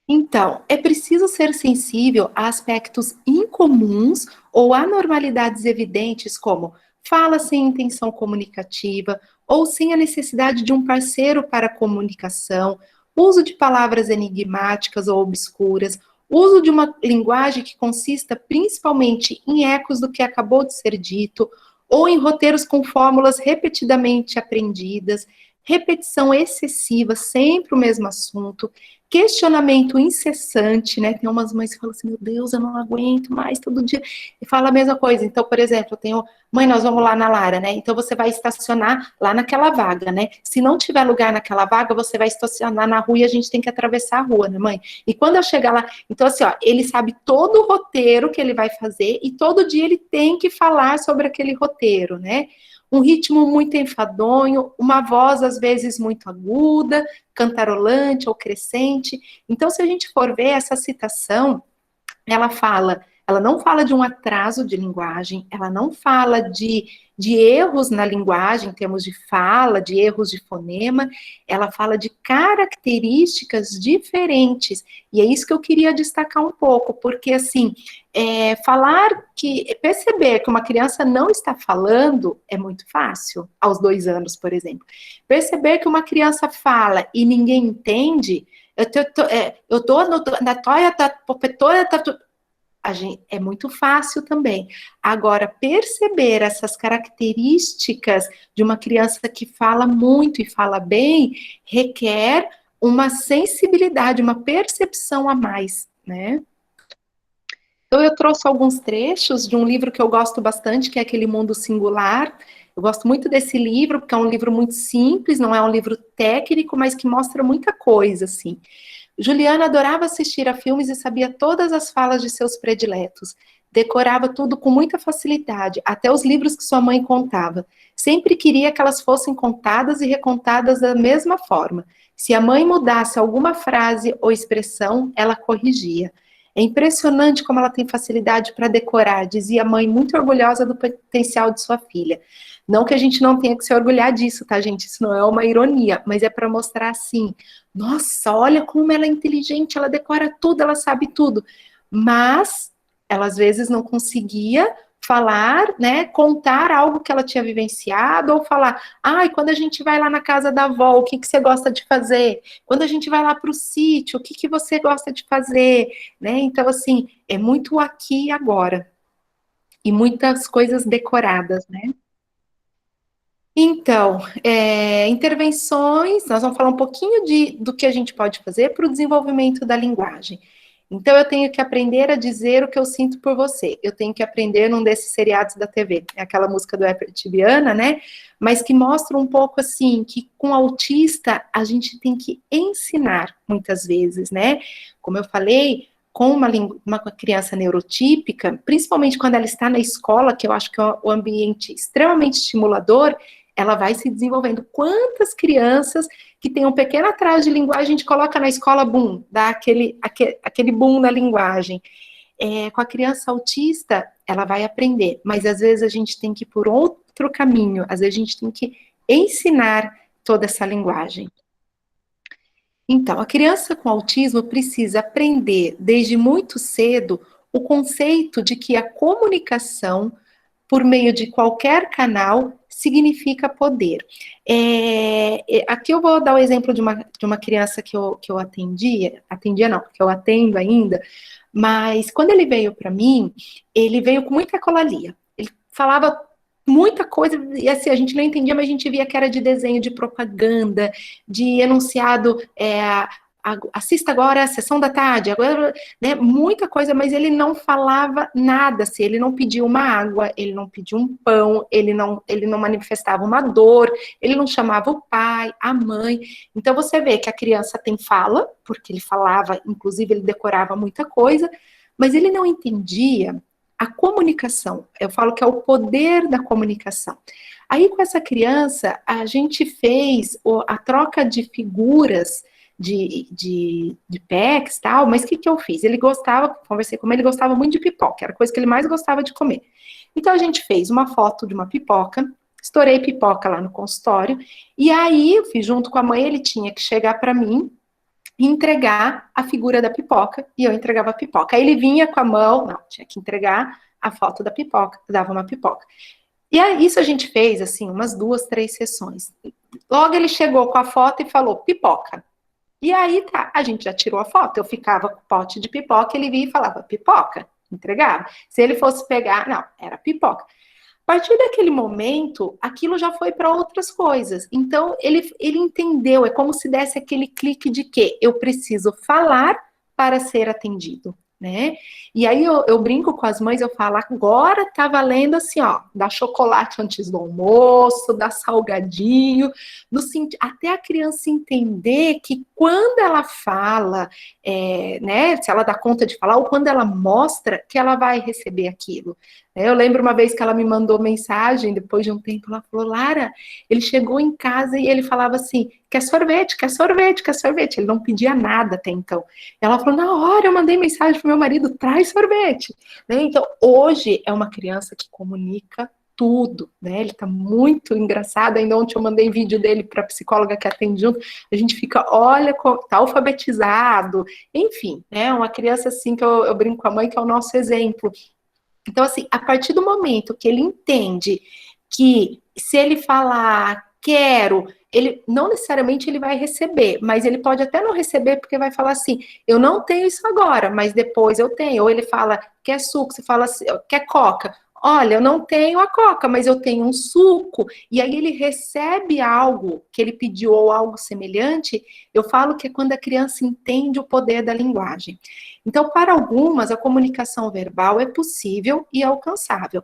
Então, é preciso ser sensível a aspectos incomuns ou anormalidades evidentes, como fala sem intenção comunicativa ou sem a necessidade de um parceiro para a comunicação, uso de palavras enigmáticas ou obscuras, uso de uma linguagem que consista principalmente em ecos do que acabou de ser dito, ou em roteiros com fórmulas repetidamente aprendidas, repetição excessiva, sempre o mesmo assunto, questionamento incessante, né? Tem umas mães que falam assim, meu Deus, eu não aguento mais todo dia, e fala a mesma coisa. Então, por exemplo, eu tenho, mãe, nós vamos lá na Lara, né? Então você vai estacionar lá naquela vaga, né? Se não tiver lugar naquela vaga, você vai estacionar na rua e a gente tem que atravessar a rua, né, mãe? E quando eu chegar lá, então assim, ó, ele sabe todo o roteiro que ele vai fazer e todo dia ele tem que falar sobre aquele roteiro, né? Um ritmo muito enfadonho, uma voz às vezes muito aguda, cantarolante ou crescente. Então, se a gente for ver essa citação, ela não fala de um atraso de linguagem, ela não fala de erros na linguagem, em termos de fala, de erros de fonema, ela fala de características diferentes, e é isso que eu queria destacar um pouco, porque, assim, perceber que uma criança não está falando é muito fácil, aos 2 anos, por exemplo. Perceber que uma criança fala e ninguém entende, eu tô na toia da professora, é muito fácil também. Agora, perceber essas características de uma criança que fala muito e fala bem, requer uma sensibilidade, uma percepção a mais, né? Então, eu trouxe alguns trechos de um livro que eu gosto bastante, que é aquele Mundo Singular. Eu gosto muito desse livro, porque é um livro muito simples, não é um livro técnico, mas que mostra muita coisa, assim. Juliana adorava assistir a filmes e sabia todas as falas de seus prediletos. Decorava tudo com muita facilidade, até os livros que sua mãe contava. Sempre queria que elas fossem contadas e recontadas da mesma forma. Se a mãe mudasse alguma frase ou expressão, ela corrigia. É impressionante como ela tem facilidade para decorar, dizia a mãe, muito orgulhosa do potencial de sua filha. Não que a gente não tenha que se orgulhar disso, tá, gente? Isso não é uma ironia, mas é para mostrar assim, nossa, olha como ela é inteligente, ela decora tudo, ela sabe tudo. Mas ela às vezes não conseguia falar, né, contar algo que ela tinha vivenciado, ou falar, quando a gente vai lá na casa da avó, o que você gosta de fazer? Quando a gente vai lá para o sítio, o que você gosta de fazer? Né? Então, assim, é muito aqui e agora. E muitas coisas decoradas, né? Então, intervenções, nós vamos falar um pouquinho do que a gente pode fazer para o desenvolvimento da linguagem. Então, eu tenho que aprender a dizer o que eu sinto por você. Eu tenho que aprender num desses seriados da TV. É aquela música do Herbert Viana, né? Mas que mostra um pouco, assim, que com autista, a gente tem que ensinar, muitas vezes, né? Como eu falei, com uma criança neurotípica, principalmente quando ela está na escola, que eu acho que é um ambiente extremamente estimulador, ela vai se desenvolvendo. Quantas crianças que têm um pequeno atraso de linguagem, a gente coloca na escola, boom, dá aquele boom na linguagem. Com a criança autista, ela vai aprender, mas às vezes a gente tem que ir por outro caminho, às vezes a gente tem que ensinar toda essa linguagem. Então, a criança com autismo precisa aprender desde muito cedo o conceito de que a comunicação, por meio de qualquer canal, significa poder. Aqui eu vou dar o exemplo de uma criança que eu atendia não, que eu atendo ainda, mas quando ele veio para mim, ele veio com muita ecolalia. Ele falava muita coisa, e assim, a gente não entendia, mas a gente via que era de desenho, de propaganda, de enunciado assista agora a sessão da tarde, agora, né, muita coisa, mas ele não falava nada, assim, ele não pediu uma água, ele não pediu um pão, ele não manifestava uma dor, ele não chamava o pai, a mãe. Então você vê que a criança tem fala, porque ele falava, inclusive ele decorava muita coisa, mas ele não entendia a comunicação. Eu falo que é o poder da comunicação. Aí com essa criança, a gente fez a troca de figuras de PECs e tal, mas o que eu fiz? Ele gostava, conversei com ele gostava muito de pipoca, era a coisa que ele mais gostava de comer. Então a gente fez uma foto de uma pipoca, estourei pipoca lá no consultório, e aí eu fiz junto com a mãe, ele tinha que chegar para mim e entregar a figura da pipoca, e eu entregava a pipoca. Aí ele vinha com a mão, não, tinha que entregar a foto da pipoca, dava uma pipoca. E aí, isso a gente fez, assim, umas 2, 3 sessões. Logo ele chegou com a foto e falou, pipoca. E aí, tá, a gente já tirou a foto, eu ficava com o pote de pipoca, ele via e falava, pipoca, entregava. Se ele fosse pegar, não, era pipoca. A partir daquele momento, aquilo já foi para outras coisas. Então, ele entendeu, é como se desse aquele clique de que eu preciso falar para ser atendido, né? E aí eu brinco com as mães, eu falo, agora tá valendo assim, ó, dá chocolate antes do almoço, dá salgadinho, até a criança entender que quando ela fala, né, se ela dá conta de falar, ou quando ela mostra, que ela vai receber aquilo. Eu lembro uma vez que ela me mandou mensagem, depois de um tempo, ela falou, Lara, ele chegou em casa e ele falava assim, quer sorvete, quer sorvete, quer sorvete. Ele não pedia nada até então. Ela falou, na hora eu mandei mensagem pro meu marido, traz sorvete. Né? Então, hoje é uma criança que comunica tudo, né? Ele tá muito engraçado. Ainda ontem eu mandei vídeo dele para a psicóloga que atende junto. A gente fica, olha, tá alfabetizado. Enfim, né? Uma criança assim que eu brinco com a mãe, que é o nosso exemplo. Então, assim, a partir do momento que ele entende que se ele falar quero, ele não necessariamente ele vai receber, mas ele pode até não receber porque vai falar assim, eu não tenho isso agora, mas depois eu tenho. Ou ele fala, quer suco, você fala assim, quer coca. Olha, eu não tenho a coca, mas eu tenho um suco. E aí ele recebe algo que ele pediu ou algo semelhante. Eu falo que é quando a criança entende o poder da linguagem. Então, para algumas, a comunicação verbal é possível e alcançável.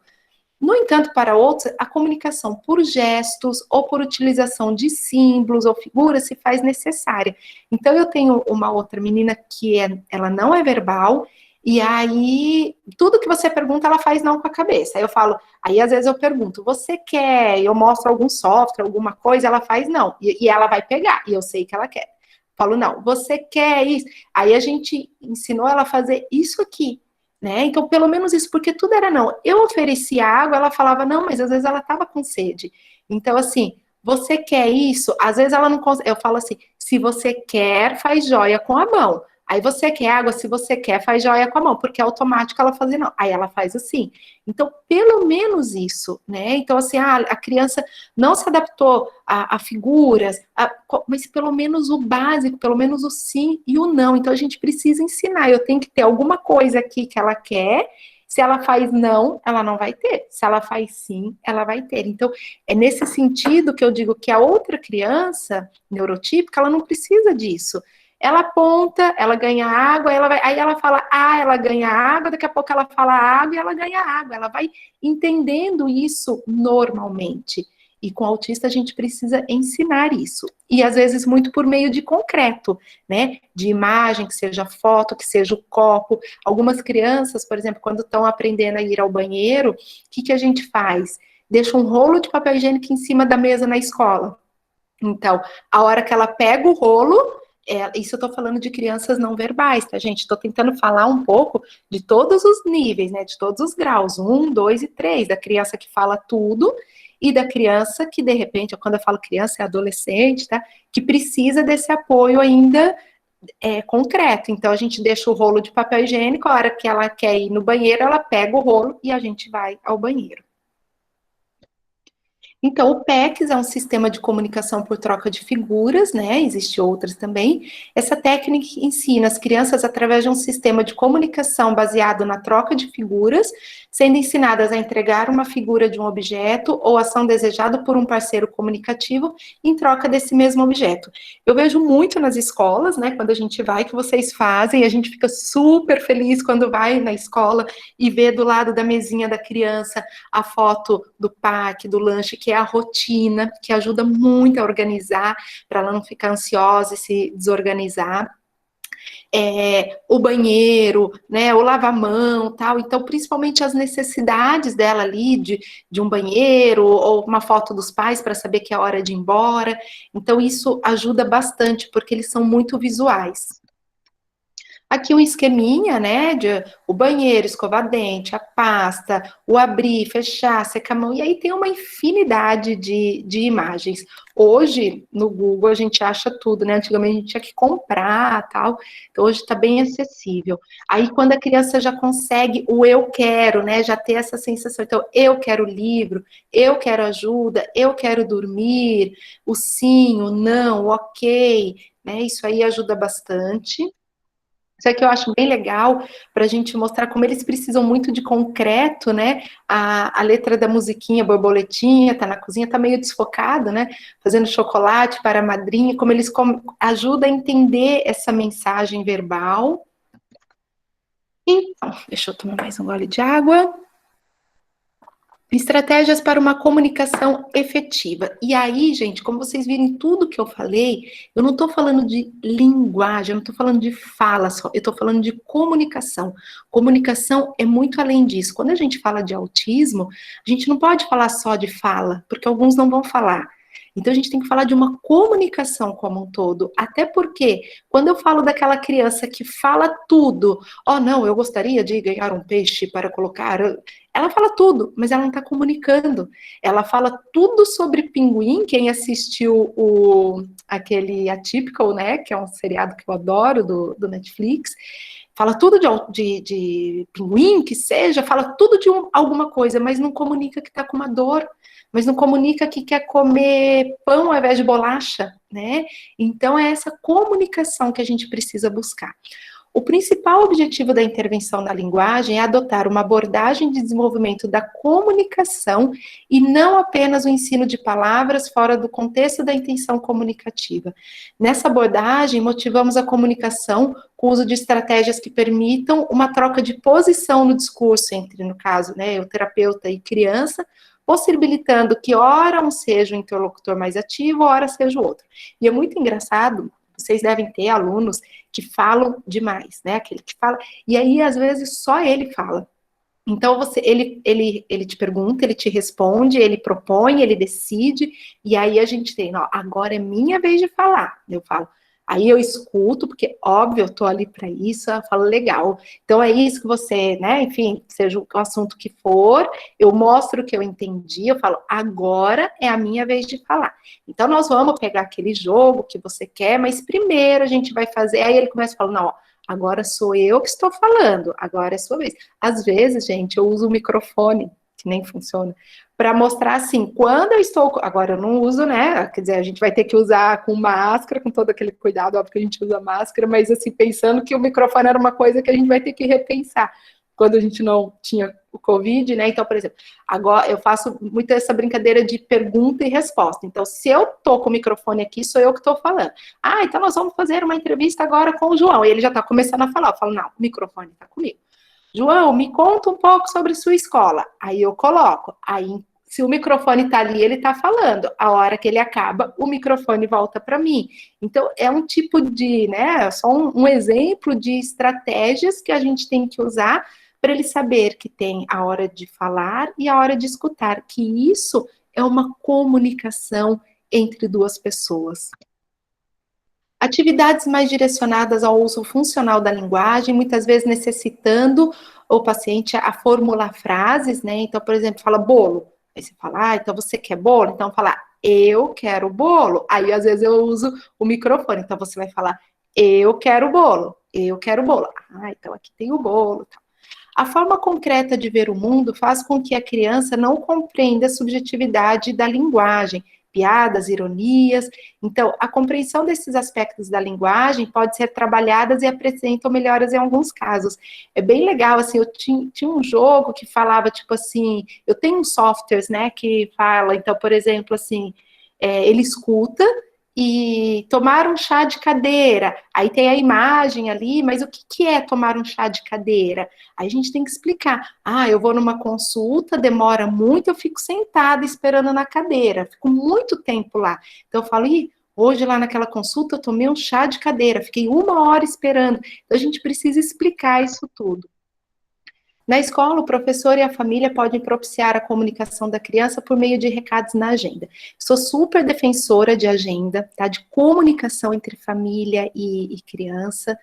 No entanto, para outros, a comunicação por gestos ou por utilização de símbolos ou figuras se faz necessária. Então, eu tenho uma outra menina que ela não é verbal, e aí, tudo que você pergunta, ela faz não com a cabeça. Aí eu falo, aí às vezes eu pergunto, você quer? Eu mostro algum software, alguma coisa, ela faz não. E ela vai pegar, e eu sei que ela quer. Falo, não, você quer isso? Aí a gente ensinou ela a fazer isso aqui, né? Então, pelo menos isso, porque tudo era não. Eu oferecia água, ela falava não, mas às vezes ela estava com sede. Então, assim, você quer isso? Às vezes ela não consegue. Eu falo assim, se você quer, faz joia com a mão. Aí você quer água, se você quer, faz joia com a mão, porque é automático ela fazer não. Aí ela faz assim. Então, pelo menos isso, né? Então, assim, a criança não se adaptou a figuras, mas pelo menos o básico, pelo menos o sim e o não. Então, a gente precisa ensinar. Eu tenho que ter alguma coisa aqui que ela quer. Se ela faz não, ela não vai ter. Se ela faz sim, ela vai ter. Então, é nesse sentido que eu digo que a outra criança neurotípica, ela não precisa disso. Ela aponta, ela ganha água, aí ela fala, ela ganha água, daqui a pouco ela fala água e ela ganha água. Ela vai entendendo isso normalmente. E com o autista a gente precisa ensinar isso. E às vezes muito por meio de concreto, né? De imagem, que seja foto, que seja o copo. Algumas crianças, por exemplo, quando estão aprendendo a ir ao banheiro, o que a gente faz? Deixa um rolo de papel higiênico em cima da mesa na escola. Então, a hora que ela pega o rolo, isso eu tô falando de crianças não verbais, tá, gente? Tô tentando falar um pouco de todos os níveis, né? De todos os graus, 1, 2 e 3, da criança que fala tudo e da criança que, de repente, quando eu falo criança, é adolescente, tá? Que precisa desse apoio ainda concreto. Então, a gente deixa o rolo de papel higiênico, a hora que ela quer ir no banheiro, ela pega o rolo e a gente vai ao banheiro. Então, o PECs é um sistema de comunicação por troca de figuras, né? Existem outras também. Essa técnica ensina as crianças através de um sistema de comunicação baseado na troca de figuras, sendo ensinadas a entregar uma figura de um objeto ou ação desejada por um parceiro comunicativo em troca desse mesmo objeto. Eu vejo muito nas escolas, né? Quando a gente vai, que vocês fazem, a gente fica super feliz quando vai na escola e vê do lado da mesinha da criança a foto do parque, do lanche, que é a rotina, que ajuda muito a organizar, para ela não ficar ansiosa e se desorganizar. O banheiro, né, o lavar-mão, tal. Então, principalmente as necessidades dela ali, de um banheiro, ou uma foto dos pais para saber que é hora de ir embora. Então, isso ajuda bastante, porque eles são muito visuais. Aqui um esqueminha, né, de o banheiro, escovar dente, a pasta, o abrir, fechar, secar a mão, e aí tem uma infinidade de imagens. Hoje, no Google, a gente acha tudo, né, antigamente a gente tinha que comprar, tal, então hoje está bem acessível. Aí quando a criança já consegue o eu quero, né, já ter essa sensação, então eu quero livro, eu quero ajuda, eu quero dormir, o sim, o não, o ok, né, isso aí ajuda bastante. Isso aqui eu acho bem legal para a gente mostrar como eles precisam muito de concreto, né? A letra da musiquinha, borboletinha, tá na cozinha, tá meio desfocado, né? Fazendo chocolate para a madrinha, como eles ajudam a entender essa mensagem verbal. Então, deixa eu tomar mais um gole de água. Estratégias para uma comunicação efetiva. E aí, gente, como vocês viram tudo que eu falei, eu não estou falando de linguagem, eu não estou falando de fala só, eu estou falando de comunicação. Comunicação é muito além disso. Quando a gente fala de autismo, a gente não pode falar só de fala, porque alguns não vão falar. Então, a gente tem que falar de uma comunicação como um todo. Até porque, quando eu falo daquela criança que fala tudo, oh, não, eu gostaria de ganhar um peixe para colocar. Ela fala tudo, mas ela não está comunicando. Ela fala tudo sobre pinguim. Quem assistiu aquele Atypical, né, que é um seriado que eu adoro, do Netflix, fala tudo de pinguim, que seja, fala tudo de alguma coisa, mas não comunica que está com uma dor, mas não comunica que quer comer pão ao invés de bolacha, né? Então, é essa comunicação que a gente precisa buscar. O principal objetivo da intervenção na linguagem é adotar uma abordagem de desenvolvimento da comunicação e não apenas o ensino de palavras fora do contexto da intenção comunicativa. Nessa abordagem, motivamos a comunicação com o uso de estratégias que permitam uma troca de posição no discurso entre, no caso, né, o terapeuta e criança, possibilitando que ora um seja o interlocutor mais ativo, ora seja o outro. E é muito engraçado, vocês devem ter alunos que falam demais, né? Aquele que fala, e aí às vezes só ele fala. Então ele te pergunta, ele te responde, ele propõe, ele decide, e aí a gente tem, ó, agora é minha vez de falar. Eu falo, aí eu escuto, porque óbvio, eu tô ali para isso, eu falo, legal. Então é isso que você, né, enfim, seja o assunto que for, eu mostro o que eu entendi, eu falo, agora é a minha vez de falar. Então nós vamos pegar aquele jogo que você quer, mas primeiro a gente vai fazer, aí ele começa a falar, não, ó, agora sou eu que estou falando, agora é sua vez. Às vezes, gente, eu uso o microfone, que nem funciona, para mostrar assim, quando eu estou... Agora eu não uso, né? Quer dizer, a gente vai ter que usar com máscara, com todo aquele cuidado, óbvio que a gente usa máscara, mas assim, pensando que o microfone era uma coisa que a gente vai ter que repensar. Quando a gente não tinha o Covid, né? Então, por exemplo, agora eu faço muito essa brincadeira de pergunta e resposta. Então, se eu tô com o microfone aqui, sou eu que estou falando. Ah, então nós vamos fazer uma entrevista agora com o João. E ele já está começando a falar. Eu falo, não, o microfone está comigo. João, me conta um pouco sobre sua escola. Aí eu coloco. Aí, se o microfone está ali, ele está falando. A hora que ele acaba, o microfone volta para mim. Então, é um tipo de, né, só um exemplo de estratégias que a gente tem que usar para ele saber que tem a hora de falar e a hora de escutar, que isso é uma comunicação entre duas pessoas. Atividades mais direcionadas ao uso funcional da linguagem, muitas vezes necessitando o paciente a formular frases, né? Então, por exemplo, fala bolo. Aí você fala, ah, então você quer bolo? Então, fala, eu quero bolo. Aí, às vezes, eu uso o microfone. Então, você vai falar, eu quero bolo. Eu quero bolo. Ah, então aqui tem o bolo. Tá. A forma concreta de ver o mundo faz com que a criança não compreenda a subjetividade da linguagem, piadas, ironias. Então, a compreensão desses aspectos da linguagem pode ser trabalhadas e apresentam melhoras em alguns casos. É bem legal, assim, eu tinha um jogo que falava, tipo assim, eu tenho uns softwares, né, que fala, então, por exemplo, assim, ele escuta e tomar um chá de cadeira, aí tem a imagem ali, mas o que é tomar um chá de cadeira? Aí a gente tem que explicar, eu vou numa consulta, demora muito, eu fico sentada esperando na cadeira, fico muito tempo lá, então eu falo, hoje lá naquela consulta eu tomei um chá de cadeira, fiquei 1 hora esperando, então a gente precisa explicar isso tudo. Na escola, o professor e a família podem propiciar a comunicação da criança por meio de recados na agenda. Sou super defensora de agenda, tá? De comunicação entre família e criança,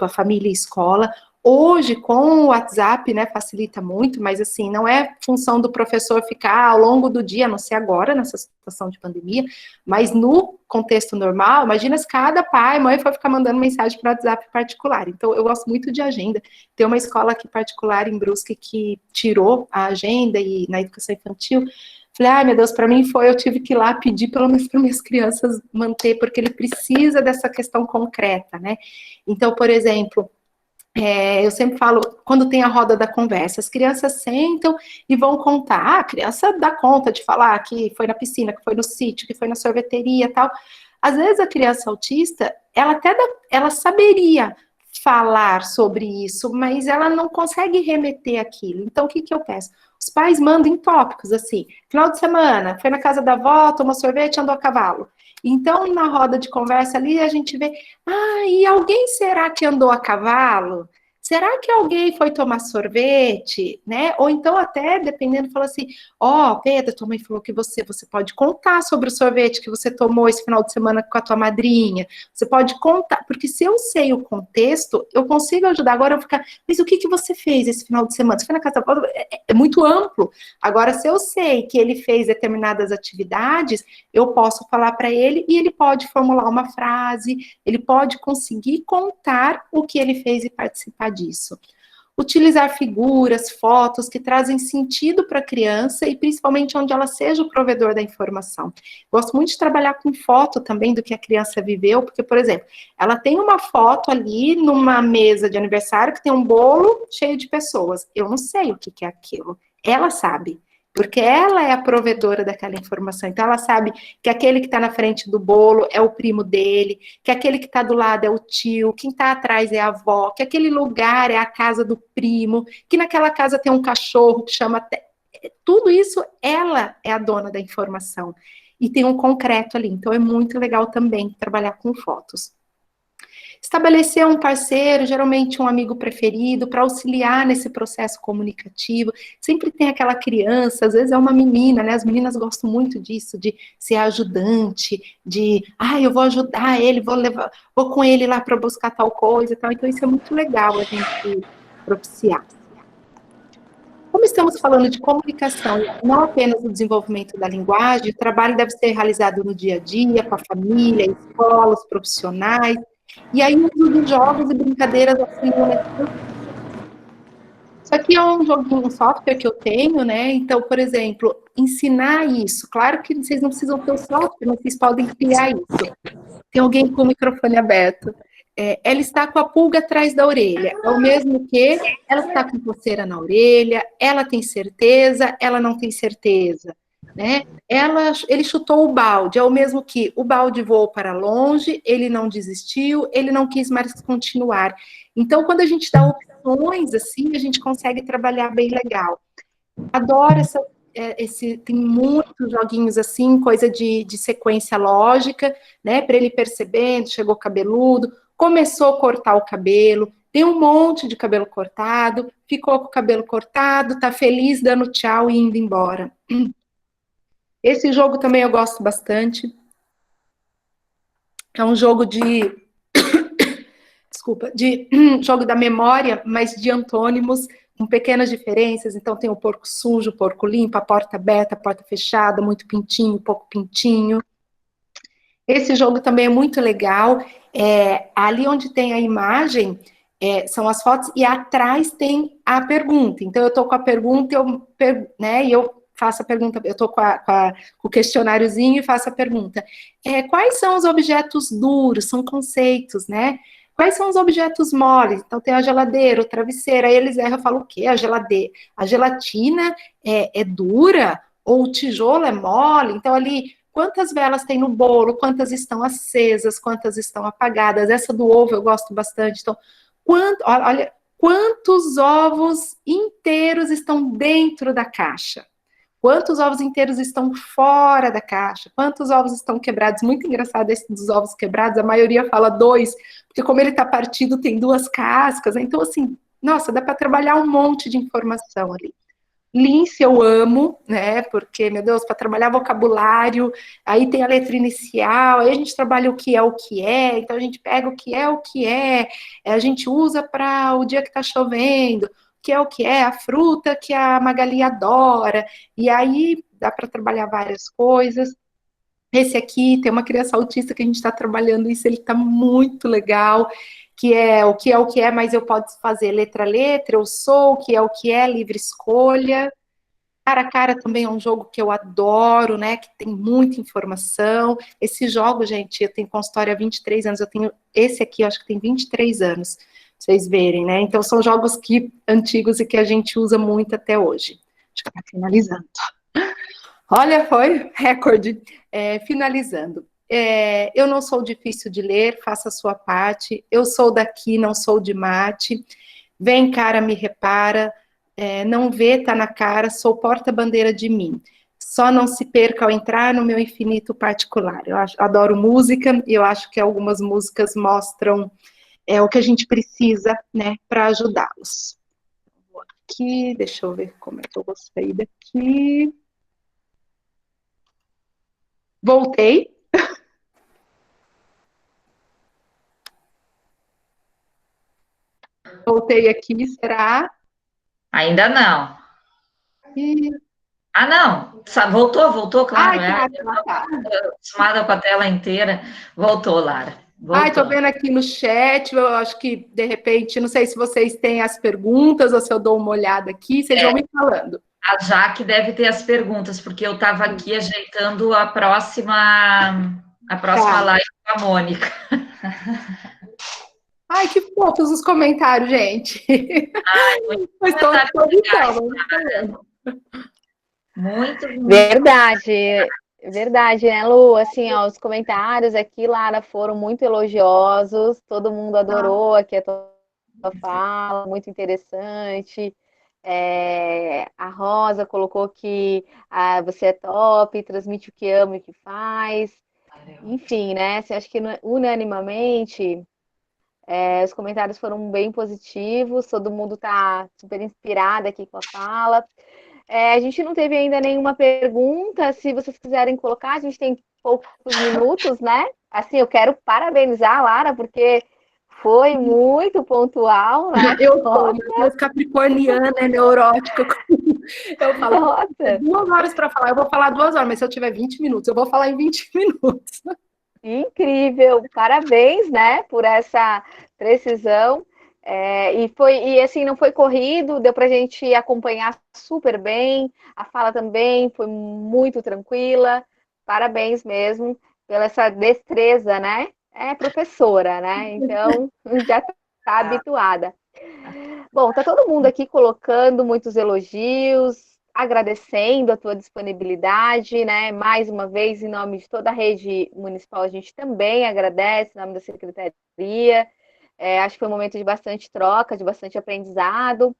família e escola. Hoje, com o WhatsApp, né, facilita muito, mas assim, não é função do professor ficar ao longo do dia, a não ser agora, nessa situação de pandemia, mas no contexto normal, imagina se cada pai, mãe for ficar mandando mensagem para o WhatsApp particular. Então, eu gosto muito de agenda. Tem uma escola aqui particular em Brusque que tirou a agenda e na educação infantil. Falei, meu Deus, para mim eu tive que ir lá pedir pelo menos para minhas crianças manter, porque ele precisa dessa questão concreta, né? Então, por exemplo, eu sempre falo, quando tem a roda da conversa, as crianças sentam e vão contar. A criança dá conta de falar que foi na piscina, que foi no sítio, que foi na sorveteria e tal. Às vezes a criança autista, ela saberia falar sobre isso, mas ela não consegue remeter aquilo. Então, o que eu peço? Os pais mandam tópicos, assim, final de semana, foi na casa da avó, tomou sorvete, andou a cavalo. Então, na roda de conversa ali, a gente vê, e alguém será que andou a cavalo? Será que alguém foi tomar sorvete, né? Ou então até, dependendo, fala assim, Pedro, tua mãe falou que você pode contar sobre o sorvete que você tomou esse final de semana com a tua madrinha. Você pode contar, porque se eu sei o contexto, eu consigo ajudar. Agora eu ficar, mas o que você fez esse final de semana? Você foi na casa da... É muito amplo. Agora, se eu sei que ele fez determinadas atividades, eu posso falar para ele e ele pode formular uma frase, ele pode conseguir contar o que ele fez e participar disso. Utilizar figuras, fotos que trazem sentido para a criança e principalmente onde ela seja o provedor da informação. Gosto muito de trabalhar com foto também do que a criança viveu, porque, por exemplo, ela tem uma foto ali numa mesa de aniversário que tem um bolo cheio de pessoas. Eu não sei o que é aquilo. Ela sabe. Porque ela é a provedora daquela informação. Então, ela sabe que aquele que está na frente do bolo é o primo dele, que aquele que está do lado é o tio, quem está atrás é a avó, que aquele lugar é a casa do primo, que naquela casa tem um cachorro que chama... Tudo isso, ela é a dona da informação. E tem um concreto ali. Então, é muito legal também trabalhar com fotos. Estabelecer um parceiro, geralmente um amigo preferido, para auxiliar nesse processo comunicativo. Sempre tem aquela criança, às vezes é uma menina, né? As meninas gostam muito disso, de ser ajudante, de, eu vou ajudar ele, vou com ele lá para buscar tal coisa e tal. Então, isso é muito legal a gente propiciar. Como estamos falando de comunicação, não apenas no desenvolvimento da linguagem, o trabalho deve ser realizado no dia a dia, com a família, escola, os profissionais. E aí, o uso de jogos e brincadeiras auxiliam nesse processo. Isso aqui é um joguinho, um software que eu tenho, né? Então, por exemplo, ensinar isso. Claro que vocês não precisam ter o software, mas vocês podem criar isso. Tem alguém com o microfone aberto. Ela está com a pulga atrás da orelha. É o mesmo que ela está com coceira na orelha, ela tem certeza, ela não tem certeza. Né? Ele chutou o balde, é o mesmo que o balde voou para longe, ele não desistiu, ele não quis mais continuar. Então, quando a gente dá opções assim, a gente consegue trabalhar bem legal. Adoro tem muitos joguinhos assim, coisa de sequência lógica, né? Para ele percebendo, chegou cabeludo, começou a cortar o cabelo, tem um monte de cabelo cortado, ficou com o cabelo cortado, tá feliz dando tchau e indo embora. Esse jogo também eu gosto bastante. É um jogo de jogo da memória, mas de antônimos, com pequenas diferenças. Então tem o porco sujo, o porco limpo, a porta aberta, a porta fechada, muito pintinho, pouco pintinho. Esse jogo também é muito legal. Ali onde tem a imagem, são as fotos, e atrás tem a pergunta. Então, eu estou com a pergunta, e eu faço a pergunta, eu estou com o questionáriozinho e faço a pergunta. Quais são os objetos duros? São conceitos, né? Quais são os objetos moles? Então, tem a geladeira, o travesseiro, aí eles erram, eu falo o quê? A geladeira. A gelatina é dura? Ou o tijolo é mole? Então, ali, quantas velas tem no bolo? Quantas estão acesas? Quantas estão apagadas? Essa do ovo eu gosto bastante. Então, olha, quantos ovos inteiros estão dentro da caixa? Quantos ovos inteiros estão fora da caixa? Quantos ovos estão quebrados? Muito engraçado esse dos ovos quebrados, a maioria fala 2, porque como ele está partido, tem 2 cascas. Então, assim, nossa, dá para trabalhar um monte de informação ali. Lince eu amo, né? Porque, meu Deus, para trabalhar vocabulário, aí tem a letra inicial, aí a gente trabalha o que é, então a gente pega o que é, a gente usa para o dia que está chovendo, o que é, a fruta que a Magali adora, e aí dá para trabalhar várias coisas. Esse aqui tem uma criança autista que a gente está trabalhando isso, ele está muito legal, que é o que é, mas eu posso fazer letra a letra, eu sou, o que é, livre escolha. Cara a cara também é um jogo que eu adoro, né, que tem muita informação. Esse jogo, gente, eu tenho consultório há 23 anos, eu tenho esse aqui, eu acho que tem 23 anos, pra vocês verem, né, então são jogos antigos e que a gente usa muito até hoje. Acho que tá finalizando. Olha, foi recorde. Finalizando. Eu não sou difícil de ler, faça a sua parte. Eu sou daqui, não sou de mate. Vem, cara, me repara. Não vê, tá na cara, sou porta-bandeira de mim. Só não se perca ao entrar no meu infinito particular. Adoro música e eu acho que algumas músicas mostram o que a gente precisa, né, para ajudá-los. Vou aqui, deixa eu ver como é que eu vou sair daqui. Voltei. Voltei aqui, será? Ainda não. Ih. Ah, não. Voltou, claro. Ai, tá. Acostumada com a tela inteira. Voltou, Lara. Ai, tô Voltou. vendo aqui no chat, eu acho que, de repente, não sei se vocês têm as perguntas ou se eu dou uma olhada aqui, vocês vão me falando. A Jaque deve ter as perguntas, porque eu estava aqui ajeitando a próxima live com a Mônica. Ai, que fofos os comentários, gente. Ai, muito Verdade, né, Lu? Assim, ó, os comentários aqui, Lara, foram muito elogiosos, todo mundo adorou aqui a tua fala, muito interessante. A Rosa colocou que você é top, transmite o que ama e o que faz. Enfim, né? Assim, acho que unanimamente os comentários foram bem positivos, todo mundo está super inspirado aqui com a fala. A gente não teve ainda nenhuma pergunta, se vocês quiserem colocar, a gente tem poucos minutos, né? Assim, eu quero parabenizar a Lara, porque foi muito pontual, né? Eu sou capricorniana, neurótica. Eu falo, Nossa. 2 horas para falar, eu vou falar 2 horas, mas se eu tiver 20 minutos, eu vou falar em 20 minutos. Incrível, parabéns, né, por essa precisão. E assim, não foi corrido, deu para a gente acompanhar super bem, a fala também foi muito tranquila. Parabéns mesmo pela essa destreza, né? É professora, né? Então já está habituada. Bom, tá todo mundo aqui colocando muitos elogios, agradecendo a tua disponibilidade, né? Mais uma vez, em nome de toda a rede municipal, a gente também agradece, em nome da secretaria. Acho que foi um momento de bastante troca, de bastante aprendizado.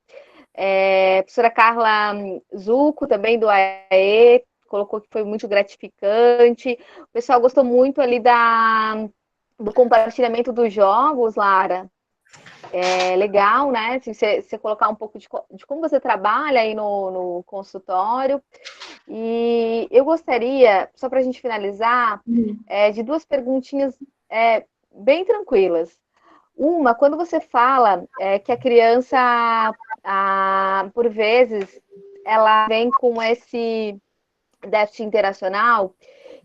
A professora Carla Zucco, também do AE, colocou que foi muito gratificante. O pessoal gostou muito ali do compartilhamento dos jogos, Lara. Legal, né? Se você colocar um pouco de como você trabalha aí no consultório. E eu gostaria, só para a gente finalizar, de 2 perguntinhas bem tranquilas. Uma, quando você fala que a criança, por vezes, ela vem com esse déficit interacional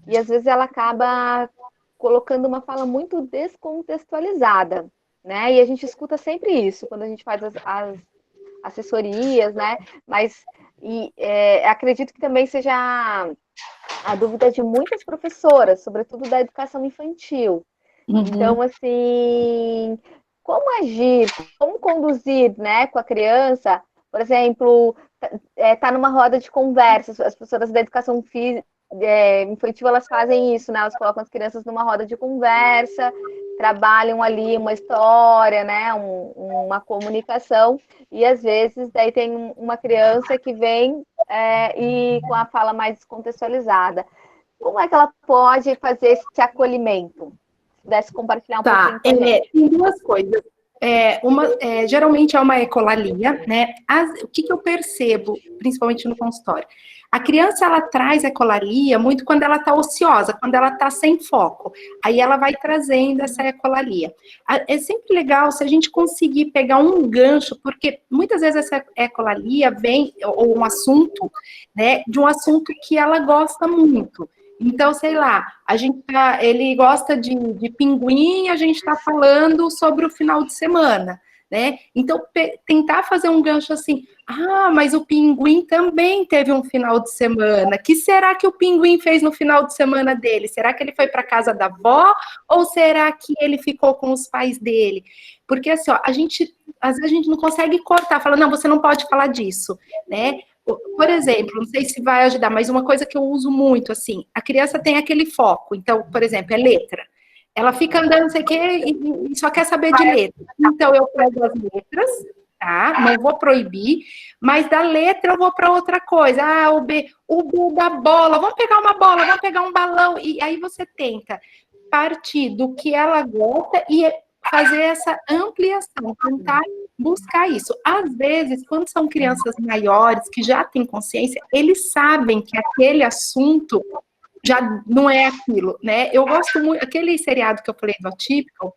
e às vezes ela acaba colocando uma fala muito descontextualizada, né? E a gente escuta sempre isso quando a gente faz as assessorias, né? Mas acredito que também seja a dúvida de muitas professoras, sobretudo da educação infantil. Então, assim, como agir, como conduzir, né, com a criança, por exemplo, tá numa roda de conversa, as professoras da educação infantil, elas fazem isso, né, elas colocam as crianças numa roda de conversa, trabalham ali uma história, né, uma comunicação, e às vezes daí tem uma criança que vem e com a fala mais descontextualizada. Como é que ela pode fazer esse acolhimento? Se pudesse compartilhar um pouquinho com a gente. Tem duas coisas. Geralmente é uma ecolalia, né? O que eu percebo, principalmente no consultório? A criança, ela traz ecolalia muito quando ela está ociosa, quando ela está sem foco. Aí ela vai trazendo essa ecolalia. É sempre legal se a gente conseguir pegar um gancho, porque muitas vezes essa ecolalia vem, ou um assunto, né, de um assunto que ela gosta muito. Então, sei lá, ele gosta de pinguim, a gente está falando sobre o final de semana, né? Então, tentar fazer um gancho assim, mas o pinguim também teve um final de semana. O que será que o pinguim fez no final de semana dele? Será que ele foi para casa da avó ou será que ele ficou com os pais dele? Porque assim, ó, às vezes a gente não consegue cortar, fala, não, você não pode falar disso, né? Por exemplo, não sei se vai ajudar, mas uma coisa que eu uso muito, assim, a criança tem aquele foco, então, por exemplo, é letra. Ela fica andando, não sei o quê, e só quer saber de letra. Então, eu pego as letras, tá? Não vou proibir, mas da letra eu vou para outra coisa. O B da bola, vamos pegar uma bola, vamos pegar um balão, e aí você tenta partir do que ela gosta e fazer essa ampliação, tentar buscar isso. Às vezes, quando são crianças maiores, que já têm consciência, eles sabem que aquele assunto já não é aquilo, né? Eu gosto muito, aquele seriado que eu falei do Atypical,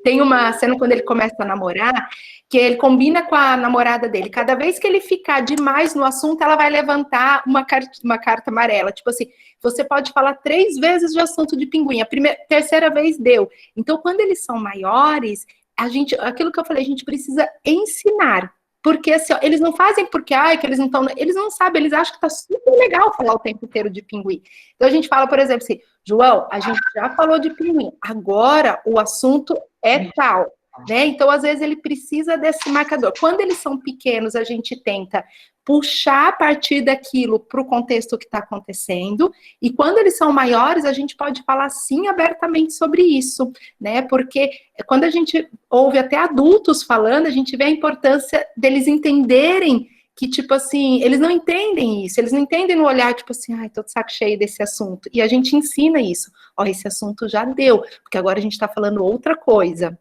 tem uma cena quando ele começa a namorar, que ele combina com a namorada dele. Cada vez que ele ficar demais no assunto, ela vai levantar uma carta amarela. Tipo assim, você pode falar 3 vezes de assunto de pinguim. Terceira vez deu. Então, quando eles são maiores, aquilo que eu falei, a gente precisa ensinar. Porque assim, ó, eles não fazem porque, que eles não estão. Eles não sabem, eles acham que tá super legal falar o tempo inteiro de pinguim. Então a gente fala, por exemplo, assim, João, a gente já falou de pinguim, agora o assunto é tal, né? Então, às vezes, ele precisa desse marcador. Quando eles são pequenos, a gente tenta puxar a partir daquilo para o contexto que está acontecendo, e quando eles são maiores, a gente pode falar sim abertamente sobre isso, né? Porque quando a gente ouve até adultos falando, a gente vê a importância deles entenderem que, tipo assim, eles não entendem isso, eles não entendem no olhar, tipo assim, tô de saco cheio desse assunto. E a gente ensina isso. Esse assunto já deu, porque agora a gente está falando outra coisa.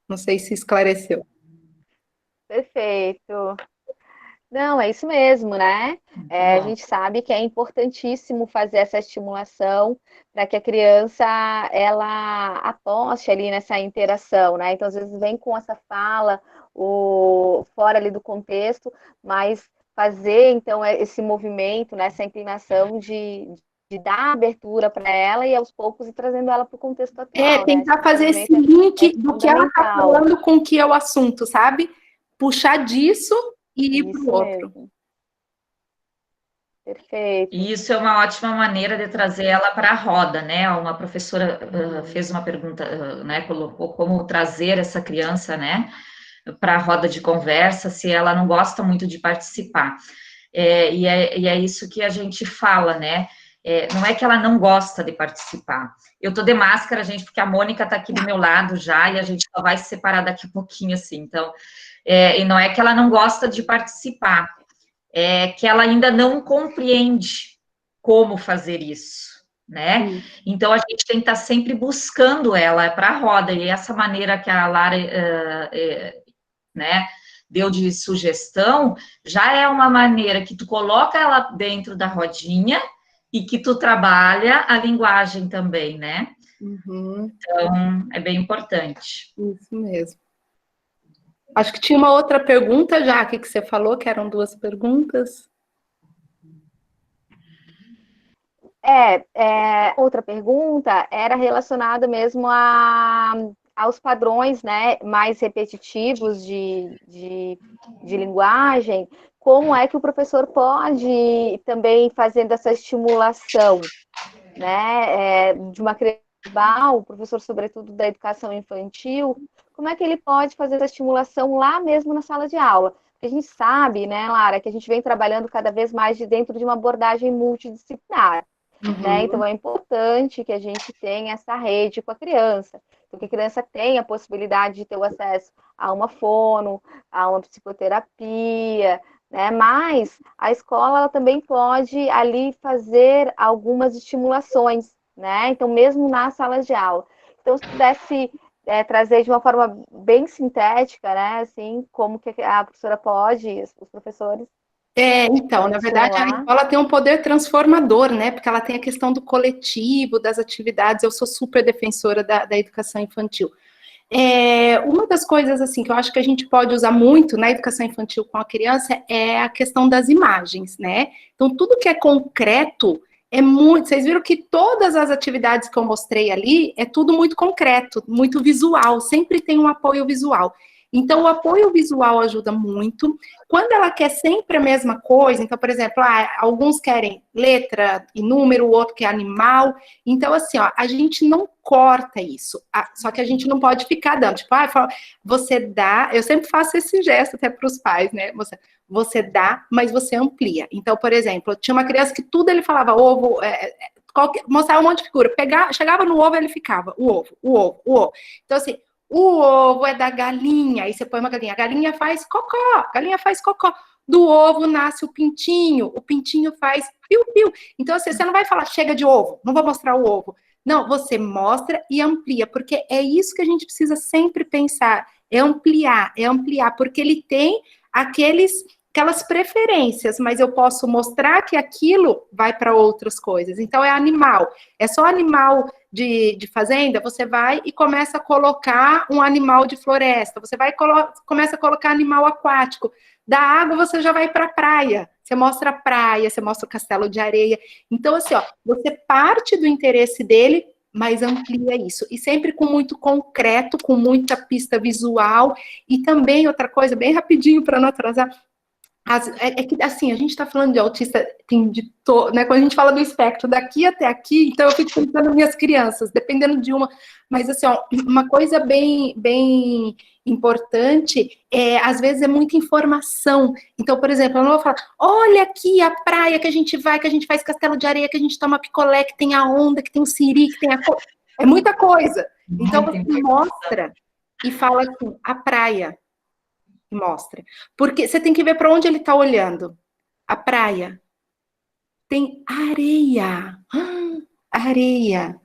Não sei se esclareceu. Perfeito. Não, é isso mesmo, né? A gente sabe que é importantíssimo fazer essa estimulação para que a criança ela aposte ali nessa interação, né? Então, às vezes vem com essa fala fora ali do contexto, mas fazer então esse movimento, né, essa inclinação de dar abertura para ela e aos poucos ir trazendo ela para o contexto atual. Tentar né? fazer esse link do que ela está falando com o que é o assunto, sabe? Puxar disso e ir para o outro. Mesmo. Perfeito. E isso é uma ótima maneira de trazer ela para a roda, né? Uma professora fez uma pergunta, né? Colocou como trazer essa criança, né? Para a roda de conversa, se ela não gosta muito de participar. E é isso que a gente fala, né? Não é que ela não gosta de participar. Eu tô de máscara, gente, porque a Mônica tá aqui do meu lado já, e a gente só vai se separar daqui a pouquinho, assim. Então, e não é que ela não gosta de participar, é que ela ainda não compreende como fazer isso, né? Então, a gente tem que estar sempre buscando ela para a roda, e essa maneira que a Lara, né, deu de sugestão, já é uma maneira que tu coloca ela dentro da rodinha e que tu trabalha a linguagem também, né? Então, é bem importante. Isso mesmo. Acho que tinha uma outra pergunta já que você falou, que eram 2 perguntas. Outra pergunta era relacionada mesmo aos padrões, né, mais repetitivos de linguagem. Como é que o professor pode também fazendo essa estimulação, né, de uma criança, o professor, sobretudo da educação infantil, como é que ele pode fazer essa estimulação lá mesmo na sala de aula? Porque a gente sabe, né, Lara, que a gente vem trabalhando cada vez mais dentro de uma abordagem multidisciplinar. Né? Então, é importante que a gente tenha essa rede com a criança, então, que a criança tenha a possibilidade de ter o acesso a uma fono, a uma psicoterapia, né? Mas a escola ela também pode ali fazer algumas estimulações, né? Então, mesmo na sala de aula. Então, se pudesse trazer de uma forma bem sintética, né? Assim, como que a professora pode, os professores Então, na podem verdade, a estimular. escola tem um poder transformador, né? Porque ela tem a questão do coletivo, das atividades. Eu sou super defensora da educação infantil. Uma das coisas, assim, que eu acho que a gente pode usar muito na educação infantil com a criança é a questão das imagens, né? Então, tudo que é concreto é muito. Vocês viram que todas as atividades que eu mostrei ali é tudo muito concreto, muito visual, sempre tem um apoio visual. Então, o apoio visual ajuda muito. Quando ela quer sempre a mesma coisa, então, por exemplo, alguns querem letra e número, o outro quer animal. Então, assim, ó, a gente não corta isso. Só que a gente não pode ficar dando. Tipo, você dá. Eu sempre faço esse gesto até para os pais, né? Você dá, mas você amplia. Então, por exemplo, tinha uma criança que tudo ele falava ovo, mostrava um monte de figura. Chegava no ovo, ele ficava o ovo, o ovo, o ovo. Então, assim, o ovo é da galinha, aí você põe uma galinha. A galinha faz cocó, a galinha faz cocó. Do ovo nasce o pintinho faz piu-piu. Então, assim, você não vai falar, chega de ovo, não vou mostrar o ovo. Não, você mostra e amplia, porque é isso que a gente precisa sempre pensar, é ampliar, porque ele tem aquelas preferências, mas eu posso mostrar que aquilo vai para outras coisas. Então, é animal, é só animal de fazenda, você vai e começa a colocar um animal de floresta, você vai começa a colocar animal aquático. Da água, você já vai para a praia, você mostra a praia, você mostra o castelo de areia. Então, assim, ó, você parte do interesse dele, mas amplia isso. E sempre com muito concreto, com muita pista visual. E também, outra coisa, bem rapidinho, para não atrasar, que, assim, a gente está falando de autista, tem né, quando a gente fala do espectro daqui até aqui, então eu fico pensando nas minhas crianças, dependendo de uma, mas assim, ó, uma coisa bem, bem importante, às vezes é muita informação. Então, por exemplo, eu não vou falar, olha aqui a praia que a gente vai, que a gente faz castelo de areia, que a gente toma picolé, que tem a onda, que tem o siri, que tem é muita coisa. Então, você mostra e fala assim, a praia, mostra. Porque você tem que ver para onde ele está olhando. A praia. Tem areia. Areia.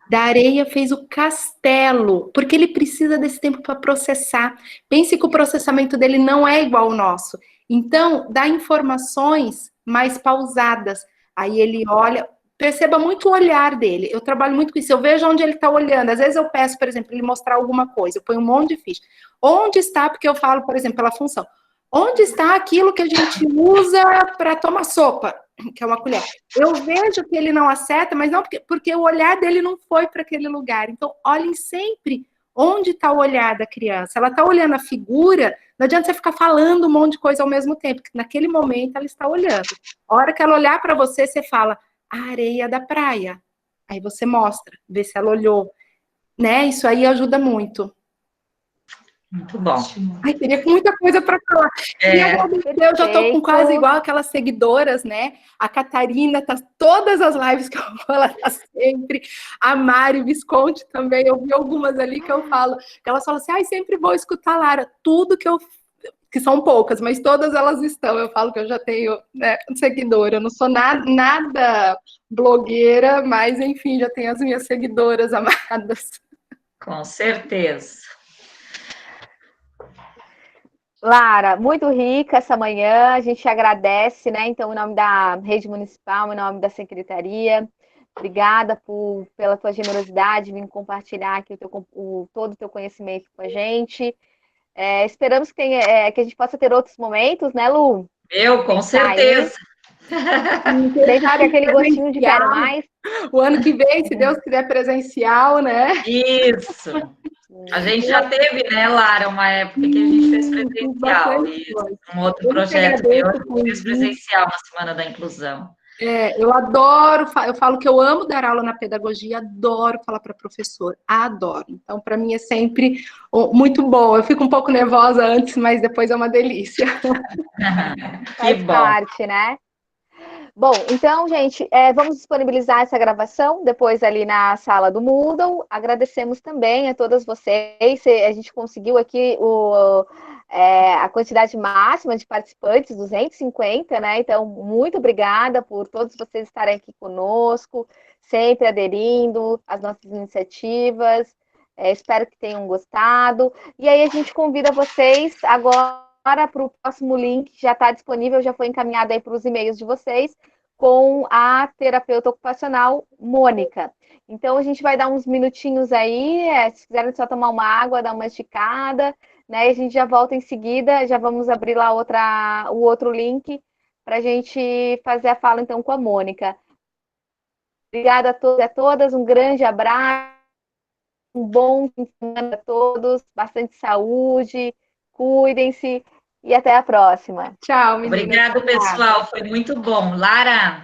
Da areia fez o castelo, porque ele precisa desse tempo para processar. Pense que o processamento dele não é igual ao nosso. Então, dá informações mais pausadas. Aí ele olha, perceba muito o olhar dele. Eu trabalho muito com isso. Eu vejo onde ele está olhando. Às vezes eu peço, por exemplo, ele mostrar alguma coisa. Eu ponho um monte de ficha. Onde está, porque eu falo, por exemplo, pela função. Onde está aquilo que a gente usa para tomar sopa? Que é uma colher. Eu vejo que ele não acerta, mas não porque o olhar dele não foi para aquele lugar. Então, olhem sempre onde está o olhar da criança. Ela está olhando a figura, não adianta você ficar falando um monte de coisa ao mesmo tempo, porque naquele momento ela está olhando. A hora que ela olhar para você, você fala, a areia da praia. Aí você mostra, vê se ela olhou. Né? Isso aí ajuda muito. Muito bom. Ai, teria muita coisa para falar. E agradecer, eu já estou com quase igual aquelas seguidoras, né? A Catarina, tá todas as lives que eu vou, ela tá sempre. A Mari Visconti também, eu vi algumas ali que eu falo, que elas falam assim, sempre vou escutar a Lara, tudo que são poucas, mas todas elas estão. Eu falo que eu já tenho, né, seguidora, eu não sou nada blogueira, mas enfim, já tenho as minhas seguidoras amadas. Com certeza. Lara, muito rica essa manhã, a gente agradece, né? Então, em nome da Rede Municipal, em nome da Secretaria, obrigada pela tua generosidade em compartilhar aqui todo o teu conhecimento com a gente. Esperamos que a gente possa ter outros momentos, né, Lu? Com certeza. Deixa aquele gostinho de quero mais. O ano que vem, se Deus quiser, presencial, né? Isso. A gente já teve, né, Lara, uma época que a gente fez presencial. Isso. Um outro projeto meu, a gente fez presencial na Semana da Inclusão. Eu adoro, eu falo que eu amo dar aula na pedagogia, adoro falar para professor, adoro. Então, para mim é sempre muito bom. Eu fico um pouco nervosa antes, mas depois é uma delícia. Faz parte, né? Bom, então, gente, vamos disponibilizar essa gravação depois ali na sala do Moodle. Agradecemos também a todas vocês. A gente conseguiu aqui a quantidade máxima de participantes, 250, né? Então, muito obrigada por todos vocês estarem aqui conosco, sempre aderindo às nossas iniciativas. Espero que tenham gostado. E aí a gente convida vocês agora para o próximo link, que já está disponível, já foi encaminhado aí para os e-mails de vocês, com a terapeuta ocupacional Mônica. Então, a gente vai dar uns minutinhos aí, se quiserem só tomar uma água, dar uma esticada, né? E a gente já volta em seguida, já vamos abrir lá o outro link para a gente fazer a fala, então, com a Mônica. Obrigada a todos e a todas, um grande abraço, um bom fim de semana a todos, bastante saúde, cuidem-se e até a próxima. Tchau, meninas. Obrigado, pessoal. Foi muito bom. Lara,